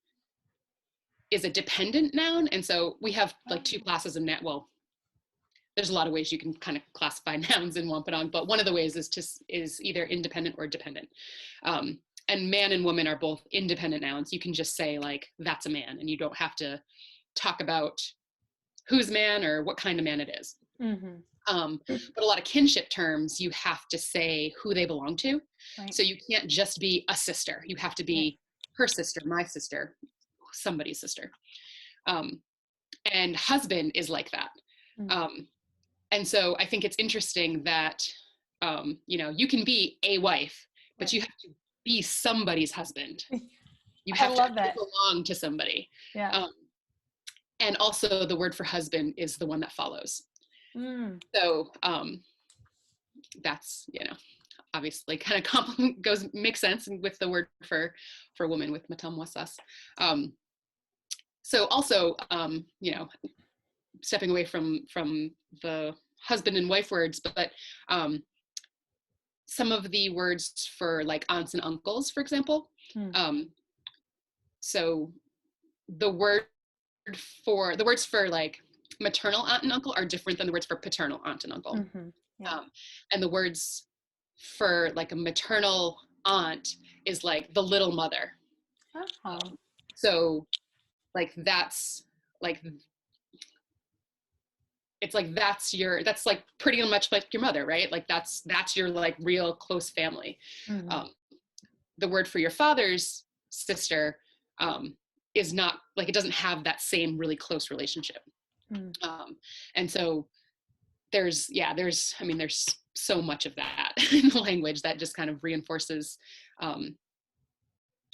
a dependent noun. And so we have like two classes of noun. Well, there's a lot of ways you can kind of classify nouns in Wampanoag, but one of the ways is either independent or dependent. And man and woman are both independent nouns. You can just say like, that's a man, and you don't have to talk about who's man or what kind of man it is. But a lot of kinship terms, you have to say who they belong to. Right. So you can't just be a sister. You have to be her sister, my sister, somebody's sister. And husband is like that. And so I think it's interesting that, you can be a wife, but you have to be somebody's husband. You have to belong to somebody. Yeah. And also the word for husband is the one that follows. So that's, obviously kind of makes sense with the word for woman with matam wasas. So also, stepping away from the husband and wife words, but some of the words for like aunts and uncles, for example. So the words for like maternal aunt and uncle are different than the words for paternal aunt and uncle. And the words for like a maternal aunt is like the little mother. So like that's like, it's like that's like pretty much like your mother, right? Like that's your like real close family. The word for your father's sister is not like, it doesn't have that same really close relationship. And so there's so much of that in the language that just kind of reinforces the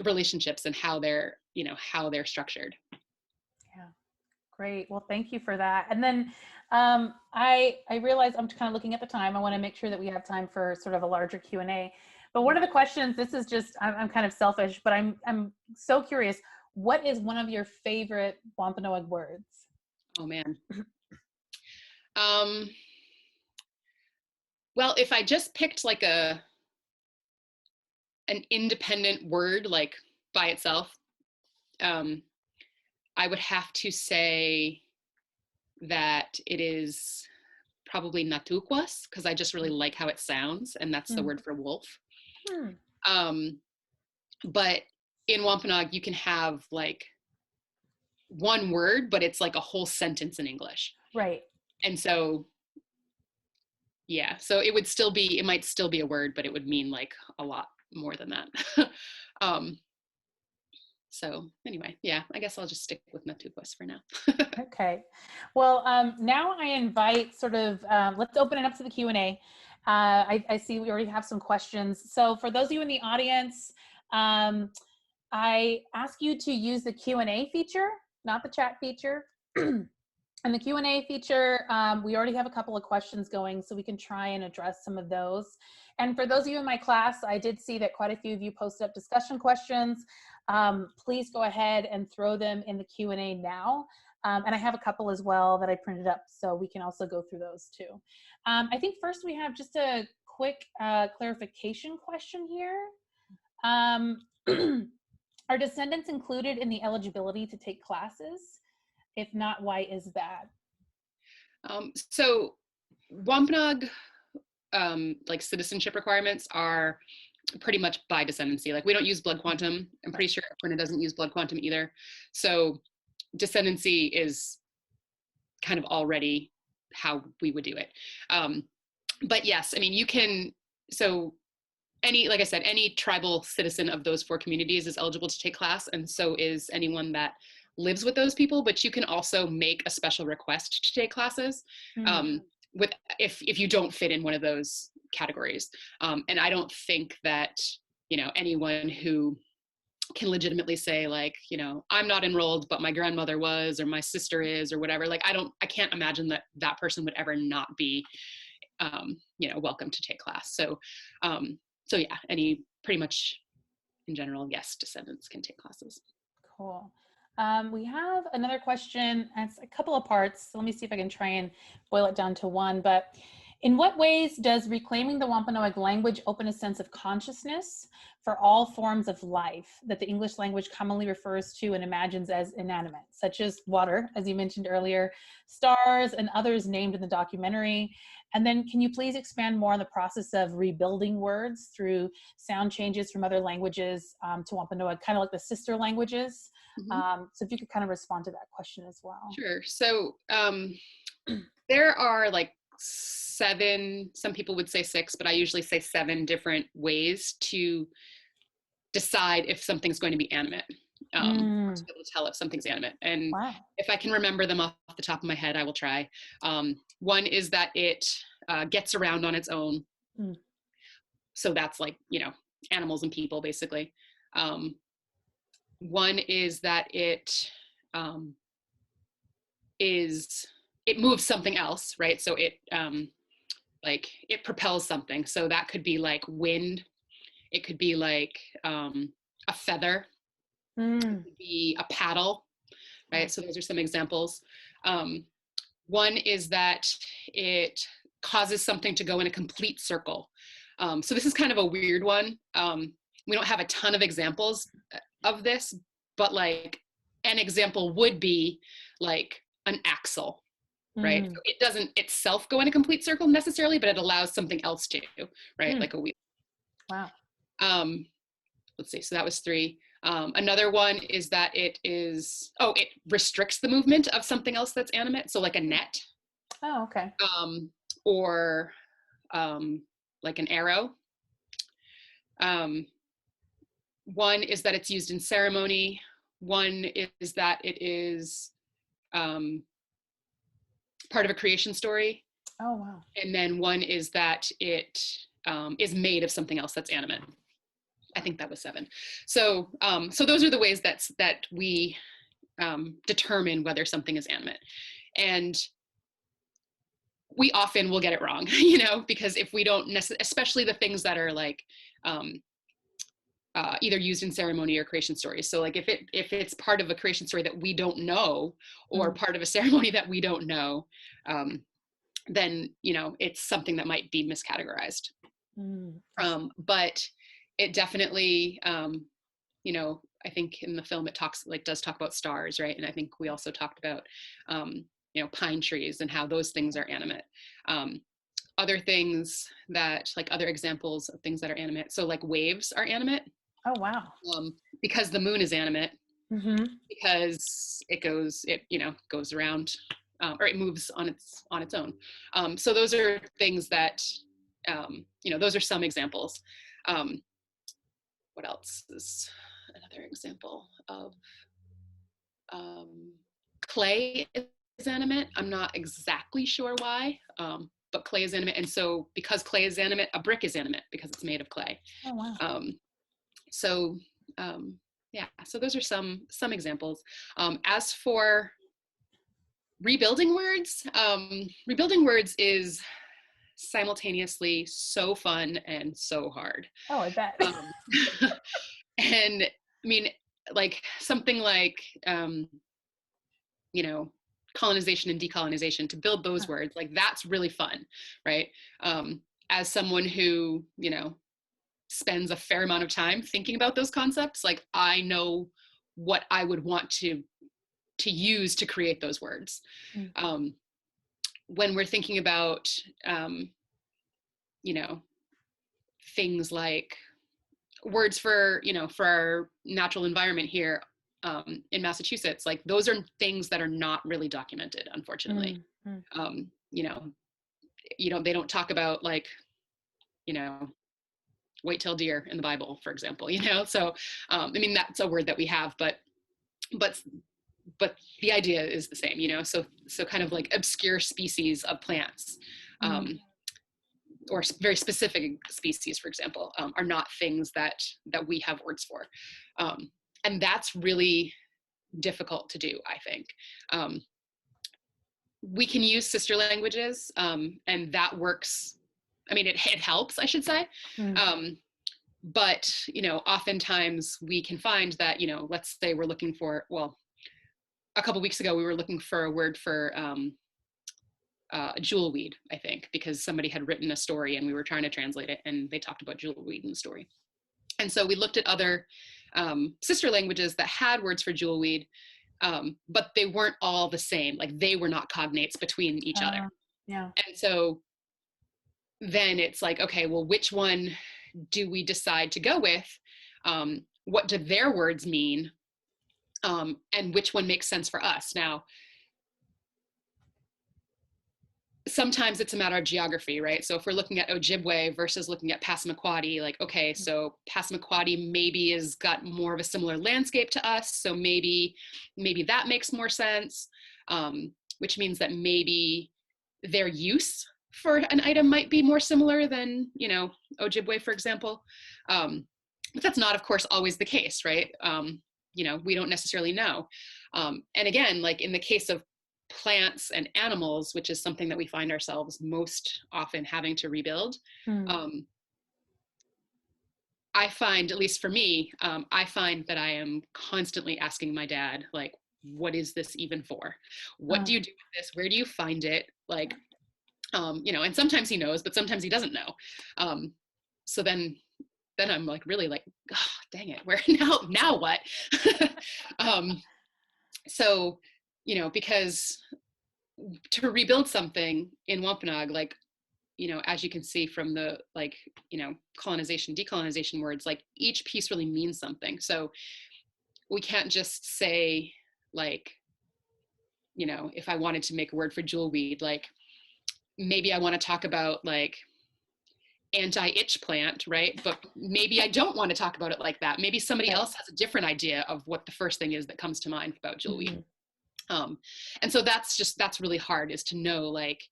relationships and how they're structured. Yeah, great. Well, thank you for that. And then I realize I'm kind of looking at the time. I want to make sure that we have time for sort of a larger Q&A. But one of the questions, this is just, I'm kind of selfish, but I'm so curious. What is one of your favorite Wampanoag words? Oh man. Well, if I just picked like an independent word, like by itself, I would have to say that it is probably Natuquas, because I just really like how it sounds, and that's the word for wolf. But in Wampanoag, you can have like one word, but it's like a whole sentence in English. Right. And so, yeah, so it might still be a word, but it would mean like a lot more than that. So anyway, yeah, I guess I'll just stick with Natuquas for now. Okay. Well, now I invite sort of, let's open it up to the Q&A. I see we already have some questions. So for those of you in the audience, I ask you to use the Q&A feature, not the chat feature. And the Q&A feature, we already have a couple of questions going, so we can try and address some of those. And for those of you in my class, I did see that quite a few of you posted up discussion questions. Please go ahead and throw them in the Q&A now. And I have a couple as well that I printed up, so we can also go through those too. I think first we have just a quick clarification question here. Are descendants included in the eligibility to take classes? If not, why is that? So Wampanoag like citizenship requirements are pretty much by descendancy. Like we don't use blood quantum. I'm pretty sure Apprentice doesn't use blood quantum either. So descendancy is kind of already how we would do it. But yes, I mean, you can, so like I said, any tribal citizen of those 4 communities is eligible to take class, and so is anyone that lives with those people, but you can also make a special request to take classes if you don't fit in one of those categories. And I don't think that, anyone who can legitimately say like, I'm not enrolled, but my grandmother was, or my sister is, or whatever. Like, I can't imagine that person would ever not be, welcome to take class. So yeah, pretty much in general, yes, descendants can take classes. Cool. We have another question. It's a couple of parts. So let me see if I can try and boil it down to one. But in what ways does reclaiming the Wampanoag language open a sense of consciousness for all forms of life that the English language commonly refers to and imagines as inanimate, such as water, as you mentioned earlier, stars, and others named in the documentary? And then can you please expand more on the process of rebuilding words through sound changes from other languages to Wampanoag, kind of like the sister languages? So if you could kind of respond to that question as well. Sure. So there are like 7, some people would say 6, but I usually say 7 different ways to decide if something's going to be animate. to be able to tell if something's animate. And Wow. if I can remember them off the top of my head, I will try. One is that it gets around on its own. So that's like, you know, animals and people, basically. One is that it moves something else, right? So it like it propels something. So that could be like wind. It could be like a feather. It could be a paddle, right? So those are some examples. One is that it causes something to go in a complete circle. So this is kind of a weird one. We don't have a ton of examples of this, but like an example would be like an axle, right? So it doesn't itself go in a complete circle necessarily, but it allows something else to, right? Like a wheel. Wow. Let's see, so that was 3. Another one is that it restricts the movement of something else that's animate. So like a net. Oh, okay. Or like an arrow. One is that it's used in ceremony. One is that it is part of a creation story. Oh, wow. And then one is that it is made of something else that's animate. I think that was 7. So so those are the ways that we determine whether something is animate. And we often will get it wrong, you know, because if we don't especially the things that are like either used in ceremony or creation stories. So like if it's part of a creation story that we don't know, or part of a ceremony that we don't know, then, you know, it's something that might be miscategorized. But it definitely, you know, I think in the film it does talk about stars, right? And I think we also talked about, you know, pine trees and how those things are animate. Other things that, like other examples of things that are animate. So like waves are animate. Oh, wow. Because the moon is animate. Because it goes around, or it moves on its own. So those are things that, you know, those are some examples. What else is another example of clay is animate? I'm not exactly sure why, but clay is animate. And so because clay is animate, a brick is animate because it's made of clay. Oh, wow. So yeah, so those are some examples. As for rebuilding words is simultaneously so fun and so hard. Oh, I bet. And I mean, like something like, you know, colonization and decolonization, to build those words, like that's really fun, right? As someone who, you know, spends a fair amount of time thinking about those concepts, like I know what I would want to use to create those words. When we're thinking about, you know, things like words for, you know, for our natural environment here in Massachusetts, like those are things that are not really documented, unfortunately. You know, they don't talk about like, you know, white-tailed deer in the Bible, for example, you know? So, I mean, that's a word that we have, but the idea is the same, you know? So kind of like obscure species of plants, or very specific species, for example, are not things that we have words for. And that's really difficult to do, I think. We can use sister languages, and that works. I mean, it helps, I should say. But, you know, oftentimes we can find that, you know, let's say we're looking for, well, a couple weeks ago, we were looking for a word for jewelweed, I think, because somebody had written a story and we were trying to translate it, and they talked about jewelweed in the story. And so we looked at other sister languages that had words for jewelweed, but they weren't all the same. Like they were not cognates between each other. Yeah. And so then it's like, okay, well, which one do we decide to go with? What do their words mean? And which one makes sense for us? Now, sometimes it's a matter of geography, right? So if we're looking at Ojibwe versus looking at Passamaquoddy, like, okay, so Passamaquoddy maybe has got more of a similar landscape to us. So maybe that makes more sense, which means that maybe their use for an item might be more similar than, you know, Ojibwe, for example. But that's not, of course, always the case, right? You know, we don't necessarily know. And again, like in the case of plants and animals, which is something that we find ourselves most often having to rebuild, I find, at least for me, I find that I am constantly asking my dad, like, what is this even for? What do you do with this? Where do you find it? Like, you know, and sometimes he knows, but sometimes he doesn't know. So then I'm like, really like, oh, dang it, where now what? So, you know, because to rebuild something in Wampanoag, like, you know, as you can see from the, like, you know, colonization, decolonization words, like each piece really means something. So we can't just say, like, you know, if I wanted to make a word for jewelweed, like maybe I want to talk about like anti-itch plant, right? But maybe I don't want to talk about it like that. Maybe somebody else has a different idea of what the first thing is that comes to mind about jewelweed. And so that's really hard, is to know, like,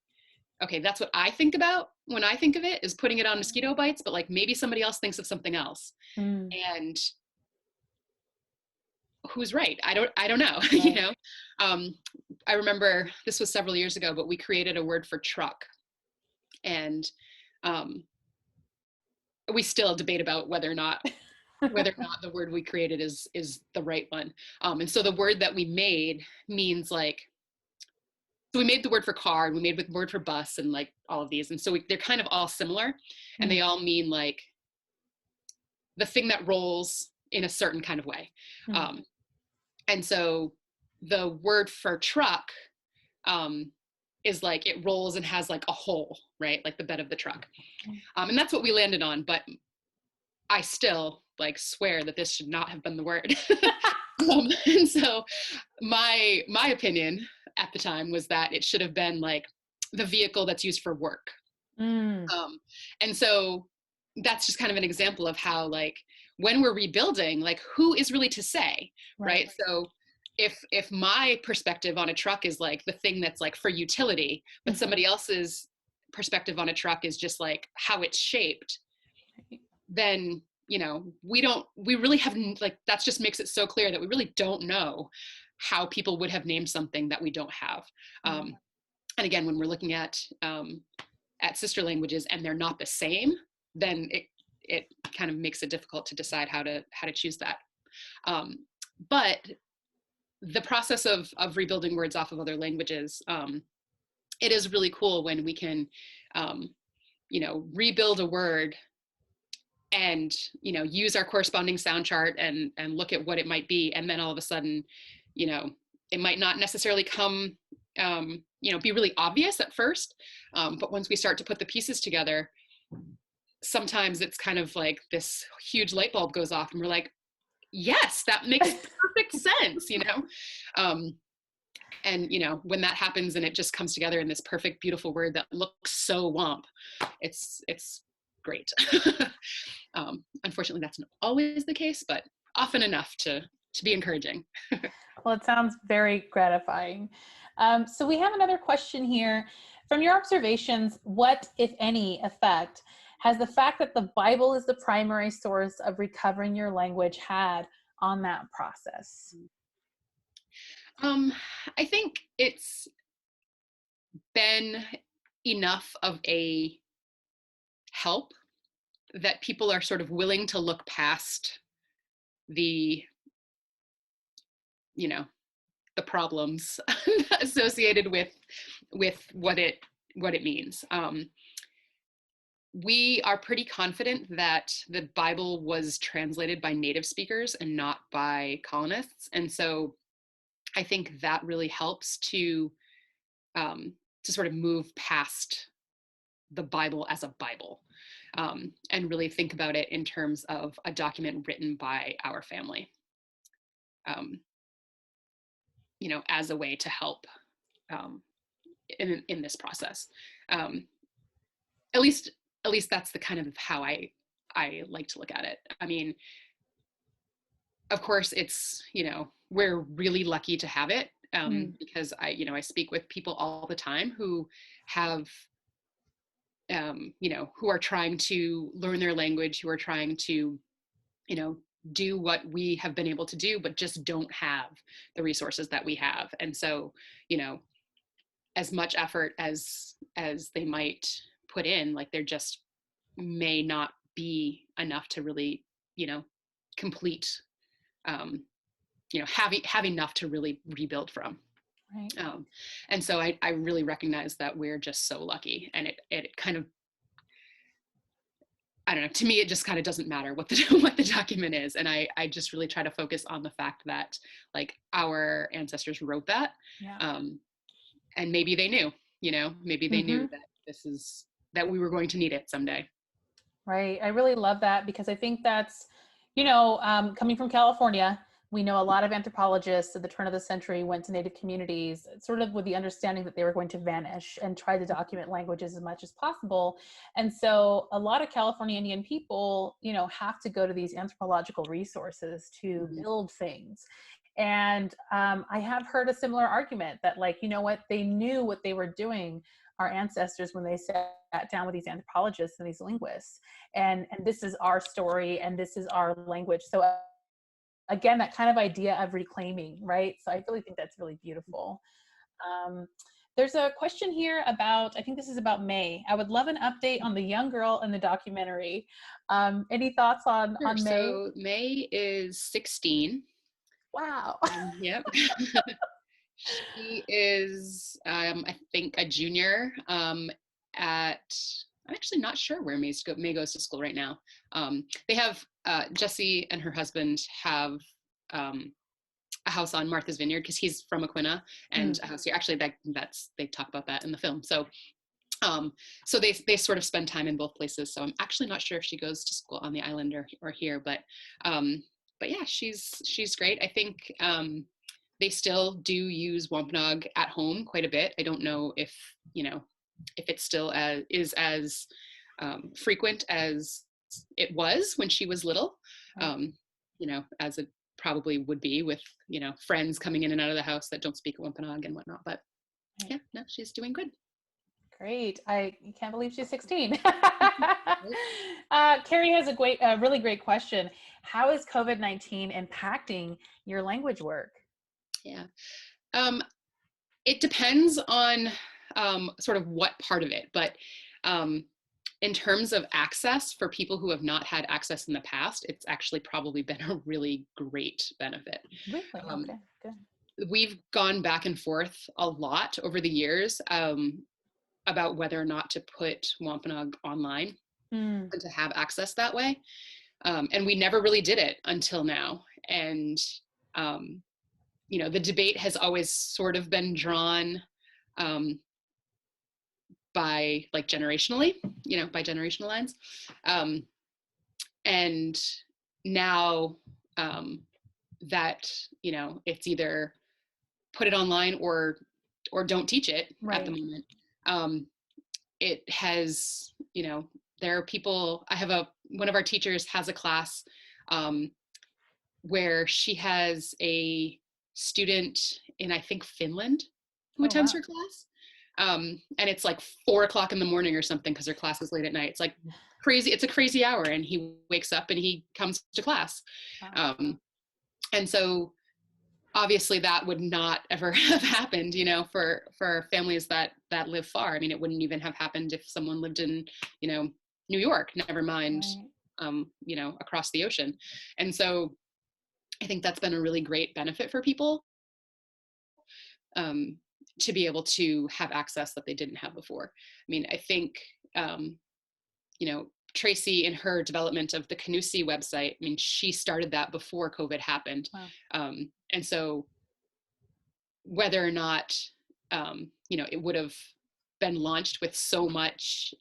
okay, that's what I think about when I think of it, is putting it on mosquito bites, but like maybe somebody else thinks of something else. And who's right? I don't know. Right. You know, I remember this was several years ago, but we created a word for truck, and we still debate about whether or not the word we created is the right one. And so the word that we made means like, so we made the word for car, and we made the word for bus, and like all of these, and so they're kind of all similar, and they all mean like the thing that rolls in a certain kind of way. And so the word for truck is like, it rolls and has like a hole, right? Like the bed of the truck. And that's what we landed on, but I still like swear that this should not have been the word. And so my opinion at the time was that it should have been like the vehicle that's used for work. And so that's just kind of an example of how, like, when we're rebuilding, like, who is really to say, right? So if my perspective on a truck is like the thing that's like for utility, but somebody else's perspective on a truck is just like how it's shaped, then, you know, we really haven't, like, that just makes it so clear that we really don't know how people would have named something that we don't have. And again, when we're looking at sister languages and they're not the same, then it kind of makes it difficult to decide how to choose that. But the process of rebuilding words off of other languages, it is really cool when we can, you know, rebuild a word and, you know, use our corresponding sound chart and look at what it might be. And then all of a sudden, you know, it might not necessarily come, you know, be really obvious at first. But once we start to put the pieces together, sometimes it's kind of like this huge light bulb goes off and we're like, yes, that makes perfect sense, you know? And, you know, when that happens and it just comes together in this perfect, beautiful word that looks so Wamp, it's great. Unfortunately, that's not always the case, but often enough to be encouraging. Well, it sounds very gratifying. So we have another question here. From your observations, what, if any, effect has the fact that the Bible is the primary source of recovering your language had on that process? I think it's been enough of a help that people are sort of willing to look past the, you know, the problems associated with what it means. We are pretty confident that the Bible was translated by native speakers and not by colonists, and so I think that really helps to sort of move past the Bible as a Bible, and really think about it in terms of a document written by our family, you know, as a way to help in this process. At least that's the kind of how I like to look at it. I mean, of course, it's, we're really lucky to have it, because I speak with people all the time who have, who are trying to learn their language, who are trying to, do what we have been able to do, but just don't have the resources that we have. And so, as much effort as they might put in, like, there just may not be enough to really, complete, have enough to really rebuild from. Right. And so I really recognize that we're just so lucky, and it kind of, I don't know, to me, it just kind of doesn't matter what the document is. And I just really try to focus on the fact that, like, our ancestors wrote that. Yeah. And maybe they knew, maybe they knew that that we were going to need it someday. Right. I really love that, because I think that's, coming from California, we know a lot of anthropologists at the turn of the century went to Native communities sort of with the understanding that they were going to vanish, and try to document languages as much as possible. And so a lot of California Indian people, have to go to these anthropological resources to build things. And I have heard a similar argument that, like, they knew what they were doing, our ancestors, when they sat down with these anthropologists and these linguists, and this is our story and this is our language. So again, that kind of idea of reclaiming, right? So I really think that's really beautiful. There's a question here about, I think this is about May. I would love an update on the young girl in the documentary. Any thoughts on Sure. May? So May is 16. Wow. Yep. She is, I think, a junior at, I'm actually not sure where May goes to school right now. They have, Jessie and her husband have a house on Martha's Vineyard, because he's from Aquinnah, and a house here. Actually, they talk about that in the film. So so they sort of spend time in both places. So I'm actually not sure if she goes to school on the island or here, but yeah, she's great. I think they still do use Wampanoag at home quite a bit. I don't know if it still is as frequent as it was when she was little, as it probably would be with friends coming in and out of the house that don't speak Wampanoag and whatnot. But yeah, no, she's doing good. Great. I can't believe she's 16. Carrie has a really great question. How is COVID-19 impacting your language work? Yeah. It depends on sort of what part of it, but in terms of access for people who have not had access in the past, it's actually probably been a really great benefit. Really? Okay, good. We've gone back and forth a lot over the years about whether or not to put Wampanoag online and to have access that way. And we never really did it until now. And the debate has always sort of been drawn by, like, generationally, by generational lines. And now that, it's either put it online or don't teach it at the moment. It has, there are people, one of our teachers has a class where she has a student in, I think, Finland, who attends her class. And it's like 4:00 in the morning or something, because her class is late at night. It's like crazy. It's a crazy hour, and he wakes up and he comes to class. And so obviously that would not ever have happened, for families that live far. I mean, it wouldn't even have happened if someone lived in, New York, never mind, across the ocean. And so I think that's been a really great benefit for people, to be able to have access that they didn't have before. I mean, I think, Tracy, in her development of the Canusi website, I mean, she started that before COVID happened. Wow. And so whether or not, it would have been launched with so much,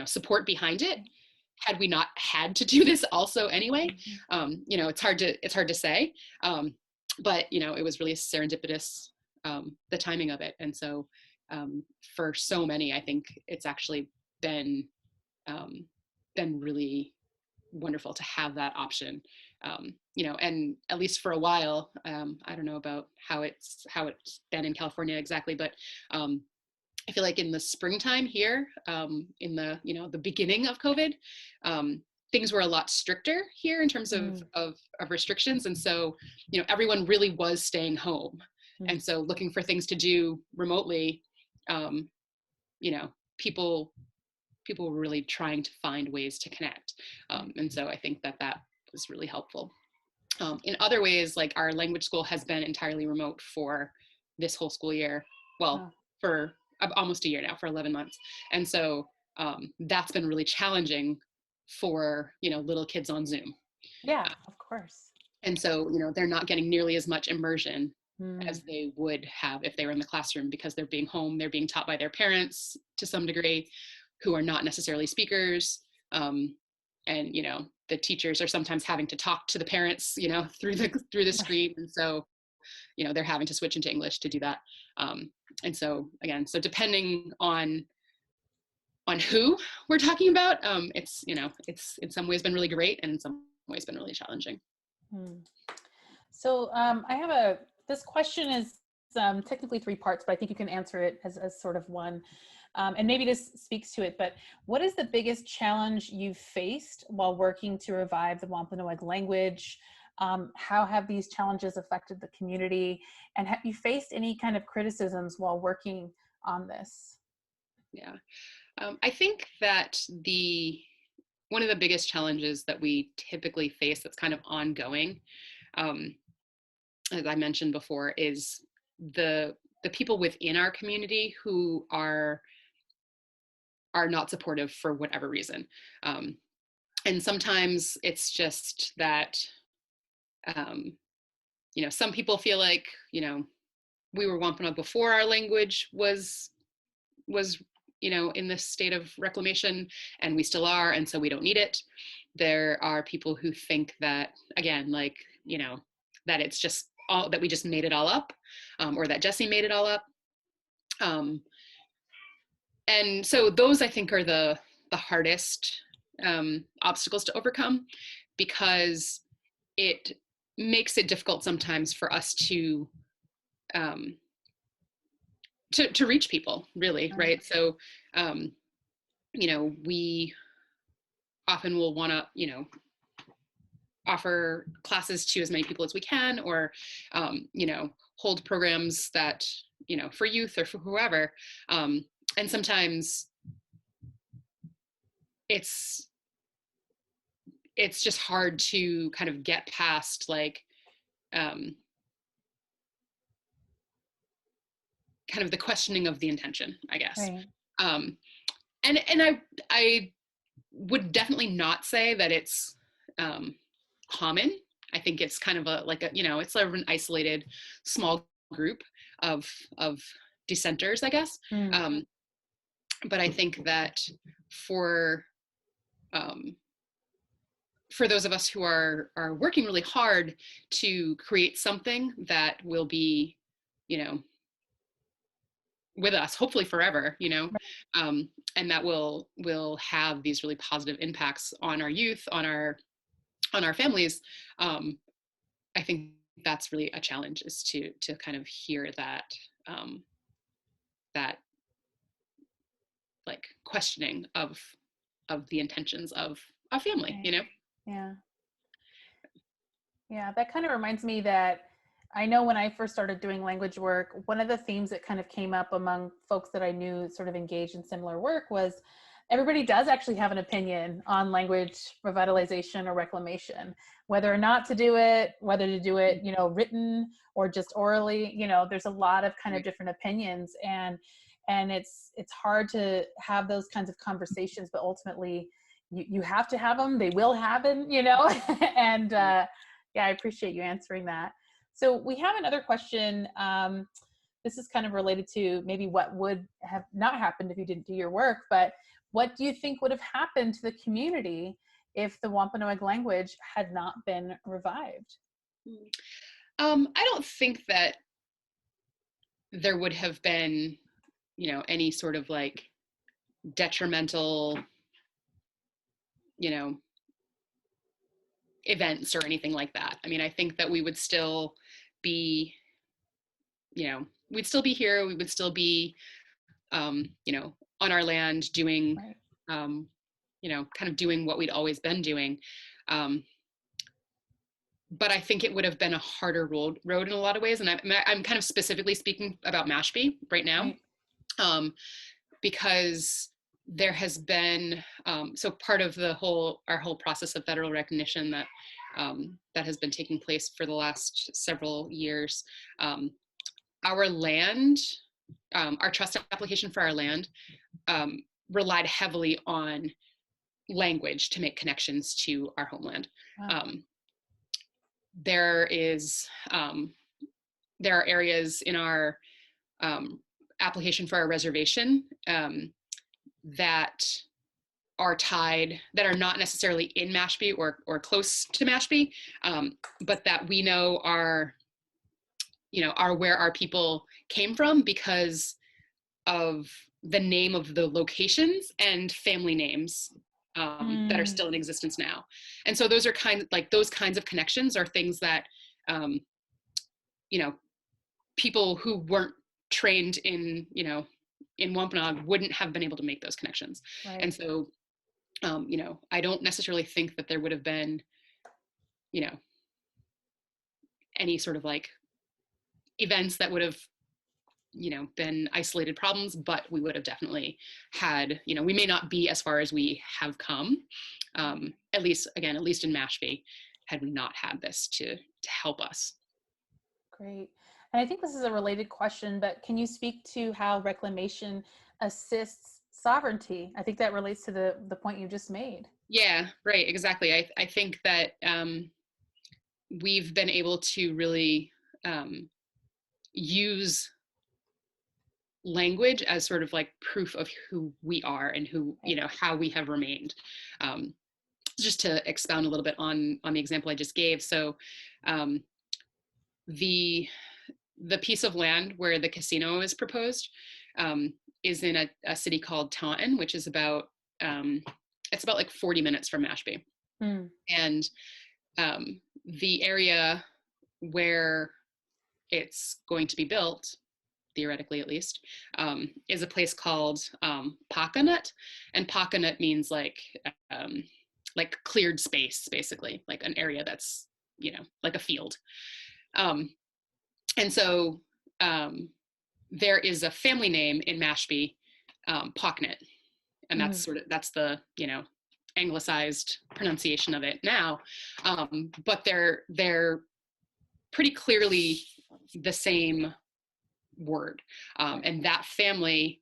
support behind it, had we not had to do this also anyway. It's hard to say, but it was really serendipitous, the timing of it. And so, for so many, I think it's actually been really wonderful to have that option. And at least for a while, I don't know about how it's been in California exactly, but I feel like in the springtime here, in the the beginning of COVID, things were a lot stricter here in terms of restrictions, and so everyone really was staying home, and so looking for things to do remotely. People were really trying to find ways to connect, and so I think that was really helpful. In other ways, like our language school has been entirely remote for this whole school year. Well, for almost a year now, for 11 months. And so that's been really challenging for, little kids on Zoom. Yeah, of course. And so, they're not getting nearly as much immersion as they would have if they were in the classroom, because they're being home, they're being taught by their parents to some degree, who are not necessarily speakers. And, the teachers are sometimes having to talk to the parents, through the screen. And so, they're having to switch into English to do that. And so again, depending on who we're talking about, it's in some ways been really great, and in some ways been really challenging. So I have this question is technically 3 parts, but I think you can answer it as sort of one. And maybe this speaks to it, but what is the biggest challenge you've faced while working to revive the Wampanoag language? How have these challenges affected the community? And have you faced any kind of criticisms while working on this? Yeah, I think that one of the biggest challenges that we typically face that's kind of ongoing, as I mentioned before, is the people within our community who are not supportive for whatever reason. And sometimes it's just that, some people feel like, we were Wampanoag before our language was in this state of reclamation, and we still are, and so we don't need it. There are people who think that, again, like, that it's just all, that we just made it all up, or that Jessie made it all up. And so those, I think, are the hardest obstacles to overcome, because it makes it difficult sometimes for us to reach people, really, right? So, we often will want to, offer classes to as many people as we can, or, hold programs that, for youth or for whoever. And sometimes it's just hard to kind of get past, like, kind of the questioning of the intention, I guess. Right. And I would definitely not say that it's common. I think it's kind of it's sort of an isolated small group of dissenters, I guess. But I think that for those of us who are working really hard to create something that will be, with us, hopefully forever, and that will have these really positive impacts on our youth, on our families. I think that's really a challenge, is to kind of hear that that like questioning of the intentions of a family, Yeah. Yeah, that kind of reminds me that I know when I first started doing language work, one of the themes that kind of came up among folks that I knew sort of engaged in similar work was everybody does actually have an opinion on language revitalization or reclamation, whether or not to do it, whether to do it, written or just orally. There's a lot of kind of different opinions, and it's hard to have those kinds of conversations, but ultimately you have to have them. They will happen, and yeah, I appreciate you answering that. So we have another question. This is kind of related to maybe what would have not happened if you didn't do your work, but what do you think would have happened to the community if the Wampanoag language had not been revived? I don't think that there would have been you know, any sort of like detrimental, you know, events or anything like that. I mean, I think that we would still be, you know, we'd still be here. We would still be, you know, on our land doing, Right. you know, kind of doing what we'd always been doing. But I think it would have been a harder road in a lot of ways. And I'm kind of specifically speaking about Mashpee right now, Right. because there has been, so part of our whole process of federal recognition that that has been taking place for the last several years. Our land, our trust application for our land relied heavily on language to make connections to our homeland. Wow. There are areas in our application for our reservation that are tied, that are not necessarily in Mashpee or close to Mashpee, but that we know are, you know, are where our people came from because of the name of the locations and family names that are still in existence now. And so those are those kinds of connections are things that, you know, people who weren't trained in, you know, in Wampanoag wouldn't have been able to make those connections. Right. And so, you know, I don't necessarily think that there would have been, you know, any sort of like events that would have, you know, been isolated problems, but we would have definitely had, you know, we may not be as far as we have come, at least in Mashpee, had we not had this to help us. Great. And I think this is a related question, but can you speak to how reclamation assists sovereignty? I think that relates to the point you just made. Yeah, right, exactly. I think that we've been able to really use language as sort of like proof of who we are and who, you know, how we have remained. Just to expound a little bit on the example I just gave. So the piece of land where the casino is proposed is in a city called Taunton, which is about, it's about like 40 minutes from Mashpee. And the area where it's going to be built, theoretically at least, is a place called Pakanut. And Pakanut means like cleared space, basically, like an area that's, you know, like a field. And so there is a family name in Mashpee, Pauknut, and that's the, you know, anglicized pronunciation of it now. But they're pretty clearly the same word. And that family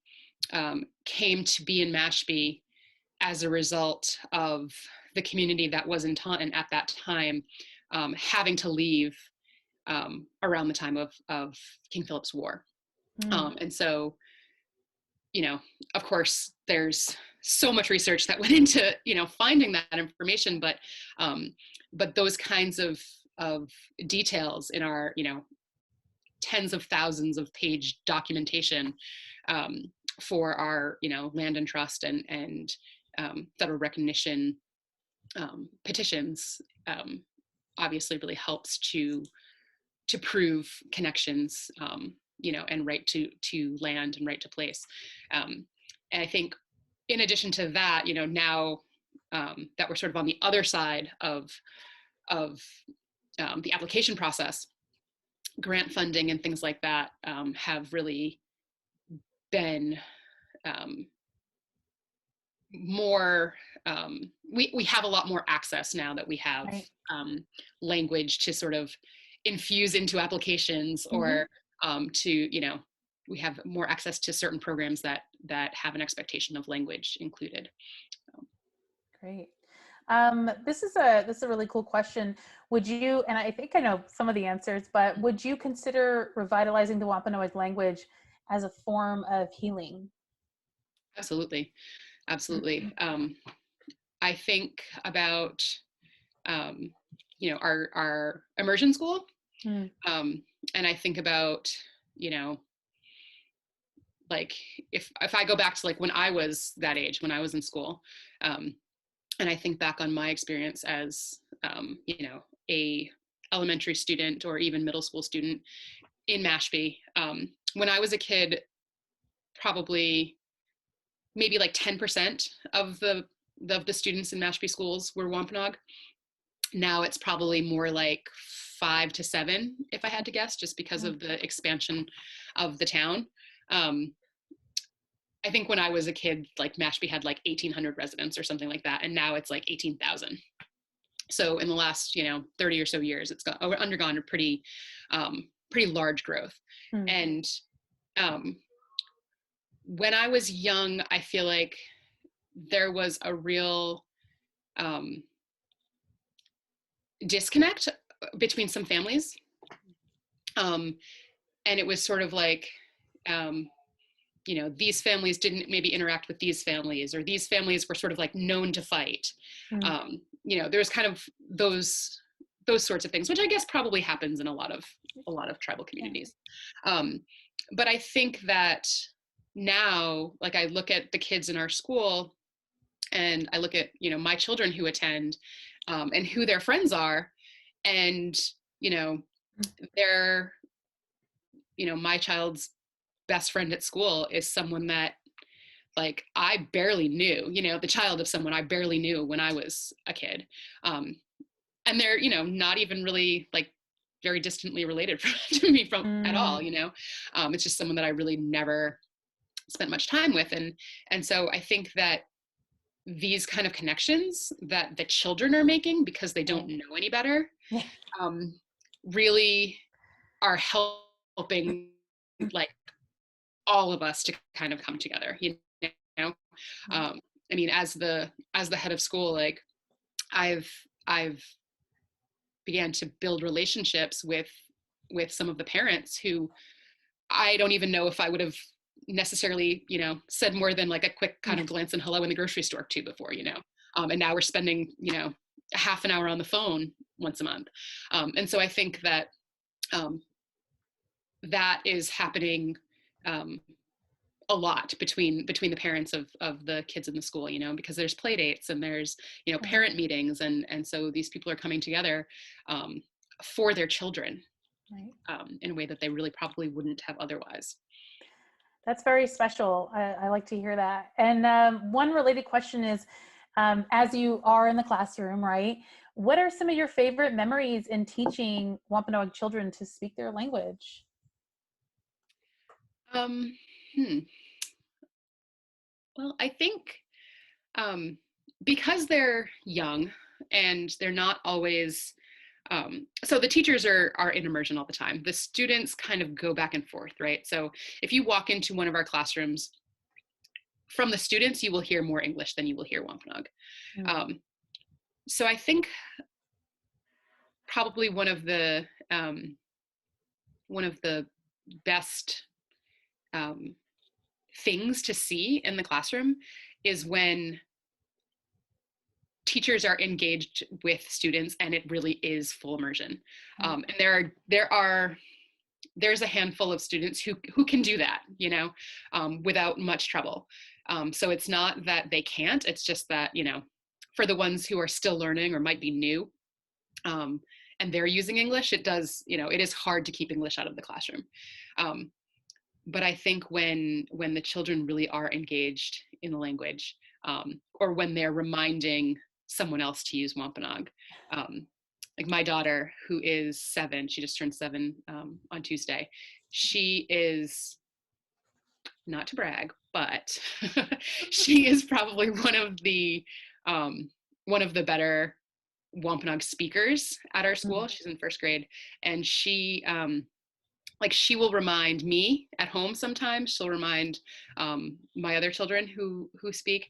came to be in Mashpee as a result of the community that was in Taunton at that time having to leave around the time of King Philip's War. And so, you know, of course, there's so much research that went into, you know, finding that information, but those kinds of details in our, you know, tens of thousands of page documentation for our, you know, land and trust and federal recognition petitions obviously really helps to prove connections, you know, and right to land and right to place. And I think in addition to that, you know, now that we're sort of on the other side of the application process, grant funding and things like that have really been more, we have a lot more access now that we have language to sort of infuse into applications or to, you know, we have more access to certain programs that have an expectation of language included. Great. This is a really cool question. Would you, and I think I know some of the answers, but would you consider revitalizing the Wampanoag language as a form of healing? Absolutely. Absolutely. I think about, you know, our immersion school. And I think about, you know, like if I go back to like when I was that age, when I was in school, and I think back on my experience as, you know, a elementary student or even middle school student in Mashpee, when I was a kid, probably maybe like 10% of the students in Mashpee schools were Wampanoag. Now it's probably more like 5 to 7, if I had to guess, just because of the expansion of the town. I think when I was a kid, like Mashpee had like 1,800 residents or something like that, and now it's like 18,000. So in the last, you know, 30 or so years, it's undergone a pretty large growth. Mm. And when I was young, I feel like there was a real disconnect between some families. And it was sort of like, you know, these families didn't maybe interact with these families, or these families were sort of like known to fight. You know, there's kind of those sorts of things, which I guess probably happens in a lot of tribal communities. But I think that now, like I look at the kids in our school, and I look at, you know, my children who attend, and who their friends are, and, you know, they're, you know, my child's best friend at school is someone that, like, I barely knew, you know, the child of someone I barely knew when I was a kid. And they're, you know, not even really like very distantly related to me from at all, you know. It's just someone that I really never spent much time with. And so I think that these kind of connections that the children are making because they don't know any better, really are helping like all of us to kind of come together, you know. I mean, as the head of school, like I've began to build relationships with some of the parents who I don't even know if I would have necessarily, you know, said more than like a quick kind of glance and hello in the grocery store to before, you know. And now we're spending, you know, a half an hour on the phone once a month. And so I think that that is happening a lot between the parents of the kids in the school, you know, because there's play dates and there's, you know, parent meetings, and so these people are coming together for their children, in a way that they really probably wouldn't have otherwise. That's very special. I like to hear that. And one related question is, as you are in the classroom, right, what are some of your favorite memories in teaching Wampanoag children to speak their language? Well, I think because they're young and they're not always, so the teachers are in immersion all the time. The students kind of go back and forth, right? So if you walk into one of our classrooms, from the students, you will hear more English than you will hear Wampanoag. So I think probably one of the best things to see in the classroom is when teachers are engaged with students and it really is full immersion. And there's a handful of students who can do that, you know, without much trouble. So it's not that they can't, it's just that, you know, for the ones who are still learning or might be new, and they're using English, it does, you know, it is hard to keep English out of the classroom. But I think when the children really are engaged in the language, or when they're reminding someone else to use Wampanoag, like my daughter, who is 7, she just turned 7 on Tuesday. She is, not to brag, but she is probably one of the better Wampanoag speakers at our school. She's in 1st grade, and she like she will remind me at home sometimes. She'll remind my other children who speak,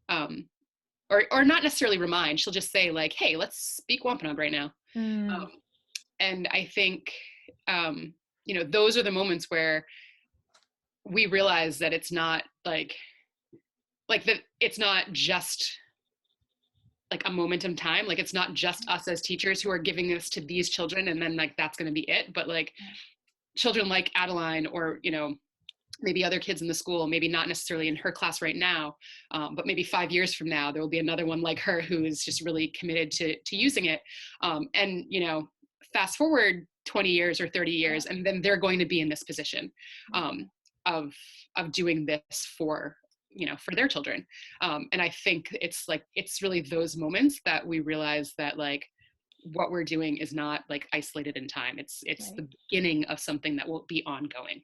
or not necessarily remind. She'll just say like, "Hey, let's speak Wampanoag right now." And I think you know, those are the moments where we realize that it's not like that. It's not just like a moment in time. Like it's not just us as teachers who are giving this to these children, and then like that's going to be it. But like children like Adeline, or, you know, maybe other kids in the school, maybe not necessarily in her class right now, but maybe 5 years from now, there will be another one like her who is just really committed to using it. And, you know, fast forward 20 years or 30 years, and then they're going to be in this position of doing this for, you know, for their children. And I think it's like, it's really those moments that we realize that like, what we're doing is not like isolated in time. It's the beginning of something that will be ongoing.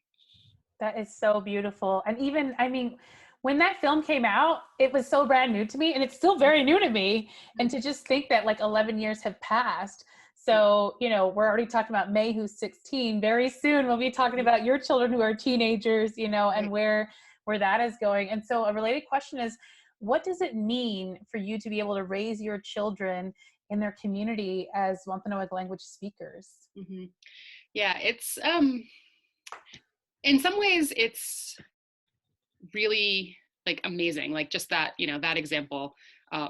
That is so beautiful. And even, I mean, when that film came out, it was so brand new to me, and it's still very new to me. And to just think that like 11 years have passed. So, you know, we're already talking about May, who's 16. Very soon we'll be talking about your children who are teenagers, you know, and where that is going. And so a related question is, what does it mean for you to be able to raise your children in their community as Wampanoag language speakers? Mm-hmm. Yeah, it's in some ways it's really like amazing, like just that, you know, that example of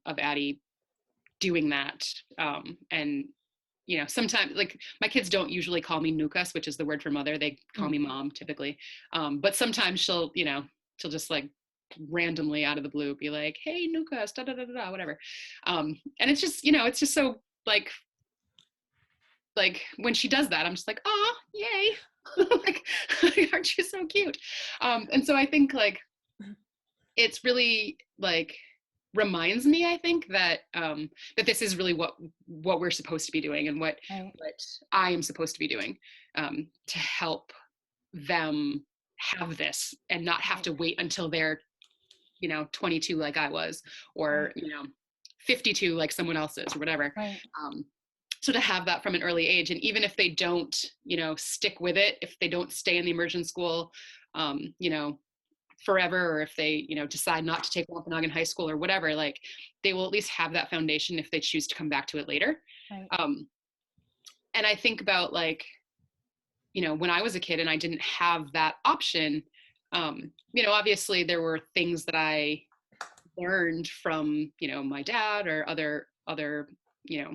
Addie doing that. And you know, sometimes like my kids don't usually call me Nukas, which is the word for mother. They call me mom typically. But sometimes she'll, you know, she'll just like randomly out of the blue be like, hey Nukas, da da da da, whatever. And it's just, you know, it's just so like when she does that, I'm just like, oh, yay. Like, aren't you so cute? And so I think like it's really like reminds me, I think that that this is really what we're supposed to be doing, and what I am supposed to be doing, to help them have this and not have to wait until they're, you know, 22 like I was, or you know, 52 like someone else is, or whatever. So to have that from an early age, and even if they don't, you know, stick with it, if they don't stay in the immersion school, you know, forever, or if they, you know, decide not to take Wampanoag in high school or whatever, like they will at least have that foundation if they choose to come back to it later. And I think about like, you know, when I was a kid and I didn't have that option, you know, obviously there were things that I learned from, you know, my dad or other, you know,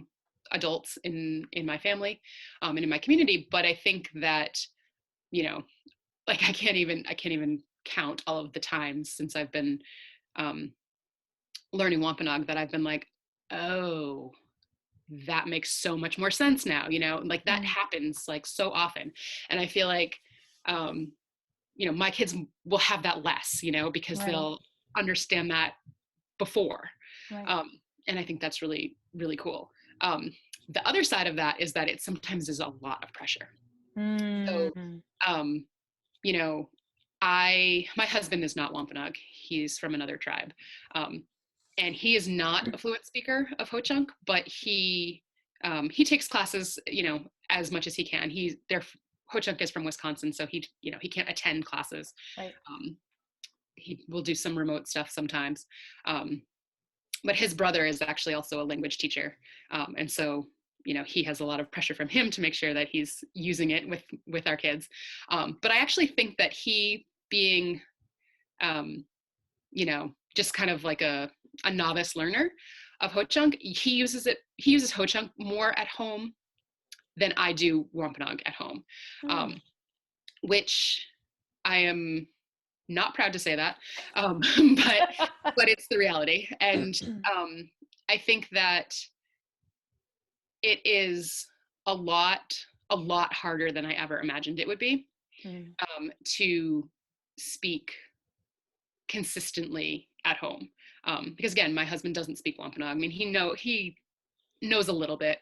adults in my family, and in my community. But I think that, you know, like I can't even count all of the times since I've been learning Wampanoag that I've been like, oh, that makes so much more sense now, you know, like that happens like so often. And I feel like, you know, my kids will have that less, you know, because they'll understand that before. And I think that's really, really cool. The other side of that is that it sometimes is a lot of pressure. So, you know, my husband is not Wampanoag. He's from another tribe. And he is not a fluent speaker of Ho-Chunk, but he takes classes, you know, as much as he can. Ho-Chunk is from Wisconsin, so he, you know, he can't attend classes. He will do some remote stuff sometimes. But his brother is actually also a language teacher. And so, you know, he has a lot of pressure from him to make sure that he's using it with our kids. But I actually think that he being, you know, just kind of like a novice learner of Ho-Chunk, he uses Ho-Chunk more at home than I do Wampanoag at home, which I am not proud to say that, but it's the reality. And I think that it is a lot harder than I ever imagined it would be, to speak consistently at home. Because again, my husband doesn't speak Wampanoag. I mean, he knows a little bit,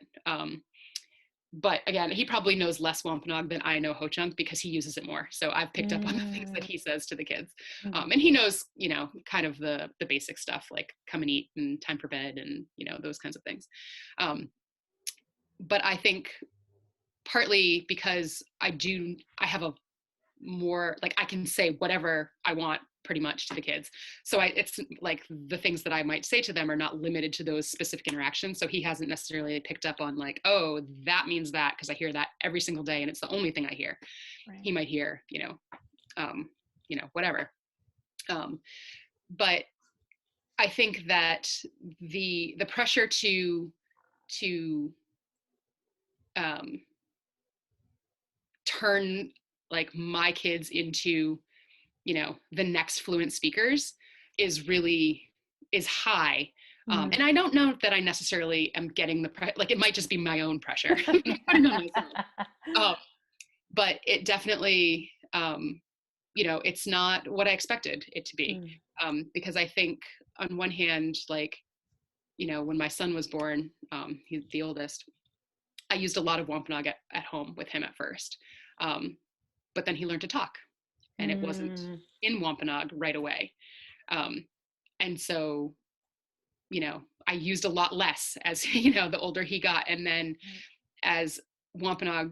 but again, he probably knows less Wampanoag than I know Ho-Chunk because he uses it more. So I've picked up on the things that he says to the kids. And he knows, you know, kind of the basic stuff like come and eat and time for bed and, you know, those kinds of things. But I think partly because I have a more, like I can say whatever I want pretty much to the kids. So it's like the things that I might say to them are not limited to those specific interactions. So he hasn't necessarily picked up on like, oh, that means that, because I hear that every single day and it's the only thing I hear. He might hear, you know, whatever. But I think that the pressure to turn like my kids into, you know, the next fluent speakers is high. Mm. And I don't know that I necessarily am getting like, it might just be my own pressure putting on myself. But it definitely, you know, it's not what I expected it to be. Because I think on one hand, like, you know, when my son was born, he's the oldest, I used a lot of Wampanoag at home with him at first. But then he learned to talk, and it wasn't in Wampanoag right away. And so, you know, I used a lot less as, you know, the older he got. And then as Wampanoag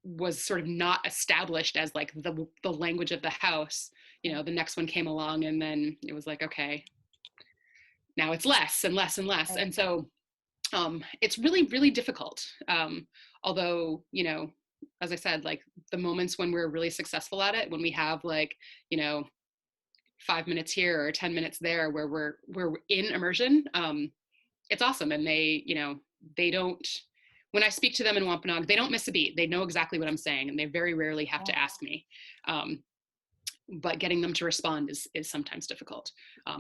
was sort of not established as like the language of the house, you know, the next one came along, and then it was like, okay, now it's less and less and less. And so it's really, really difficult. Although, you know, as I said, like the moments when we're really successful at it, when we have like, you know, 5 minutes here or 10 minutes there where we're in immersion, it's awesome. And they, you know, they don't, when I speak to them in Wampanoag, they don't miss a beat. They know exactly what I'm saying, and they very rarely have to ask me. But getting them to respond is sometimes difficult,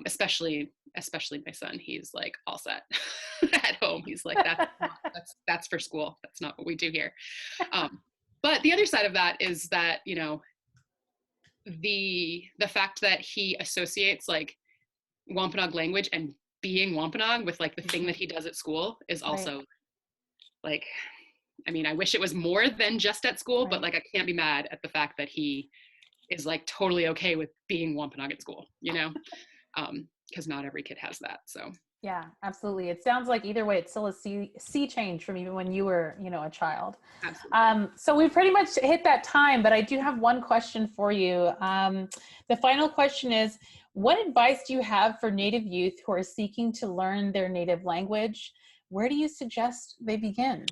especially my son. He's like all set at home. He's like, that's for school. That's not what we do here. But the other side of that is that, you know, the fact that he associates like Wampanoag language and being Wampanoag with like the thing that he does at school is also like, I mean, I wish it was more than just at school, but like I can't be mad at the fact that he is like totally okay with being Wampanoag at school, you know, because not every kid has that. So yeah, absolutely. It sounds like either way, it's still a sea change from even when you were, you know, a child. Absolutely. So we pretty much hit that time, but I do have one question for you. The final question is, what advice do you have for Native youth who are seeking to learn their native language? Where do you suggest they begin?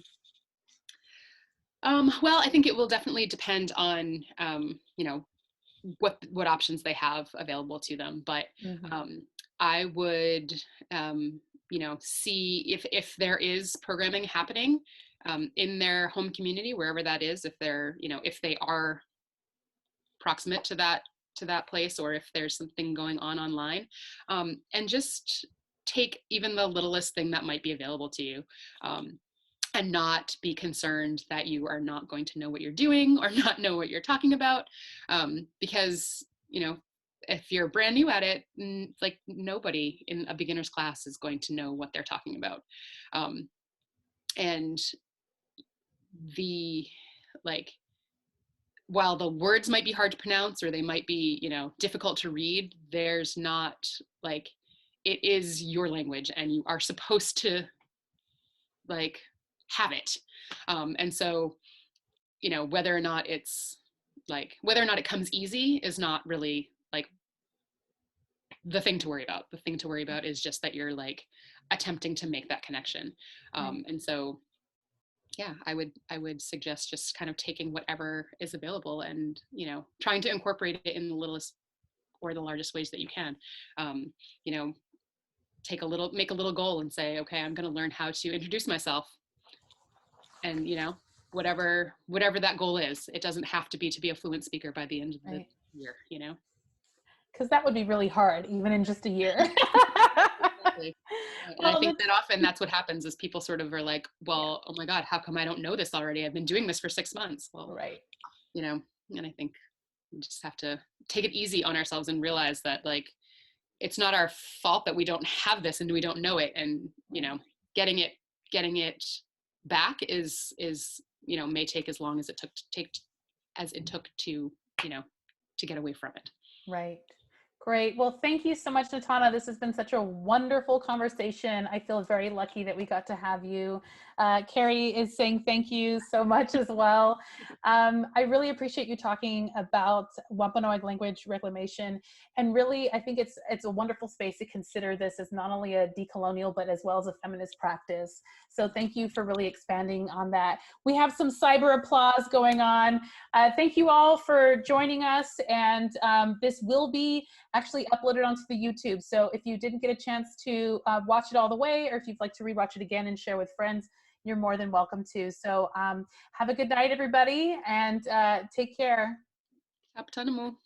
Well, I think it will definitely depend on, you know, what options they have available to them. But I would, you know, see if there is programming happening in their home community, wherever that is, if they're, you know, if they are proximate to that place, or if there's something going on online, and just take even the littlest thing that might be available to you. And not be concerned that you are not going to know what you're doing or not know what you're talking about, because, you know, if you're brand new at it, like nobody in a beginner's class is going to know what they're talking about. And the, like, while the words might be hard to pronounce or they might be, you know, difficult to read, there's not, like, it is your language and you are supposed to like have it. And so, you know, whether or not it comes easy is not really like the thing to worry about. The thing to worry about is just that you're like attempting to make that connection. And so, yeah, I would suggest just kind of taking whatever is available and, you know, trying to incorporate it in the littlest or the largest ways that you can. You know, make a little goal and say, okay, I'm going to learn how to introduce myself. And, you know, whatever that goal is, it doesn't have to be a fluent speaker by the end of the year, you know? Because that would be really hard, even in just a year. Exactly. And I think that often that's what happens is people sort of are like, well, oh my God, how come I don't know this already? I've been doing this for 6 months. Well, you know, and I think we just have to take it easy on ourselves and realize that, like, it's not our fault that we don't have this and we don't know it. And, you know, getting it back is, you know, may take as long as it took to, you know, to get away from it. Right. Great. Well, thank you so much, Nitana. This has been such a wonderful conversation. I feel very lucky that we got to have you. Carrie is saying thank you so much as well. I really appreciate you talking about Wampanoag language reclamation. And really, I think it's a wonderful space to consider this as not only a decolonial, but as well as a feminist practice. So thank you for really expanding on that. We have some cyber applause going on. Thank you all for joining us. And this will be actually uploaded onto the YouTube. So if you didn't get a chance to watch it all the way, or if you'd like to rewatch it again and share with friends, you're more than welcome to. So have a good night, everybody, and take care. Aptanamo.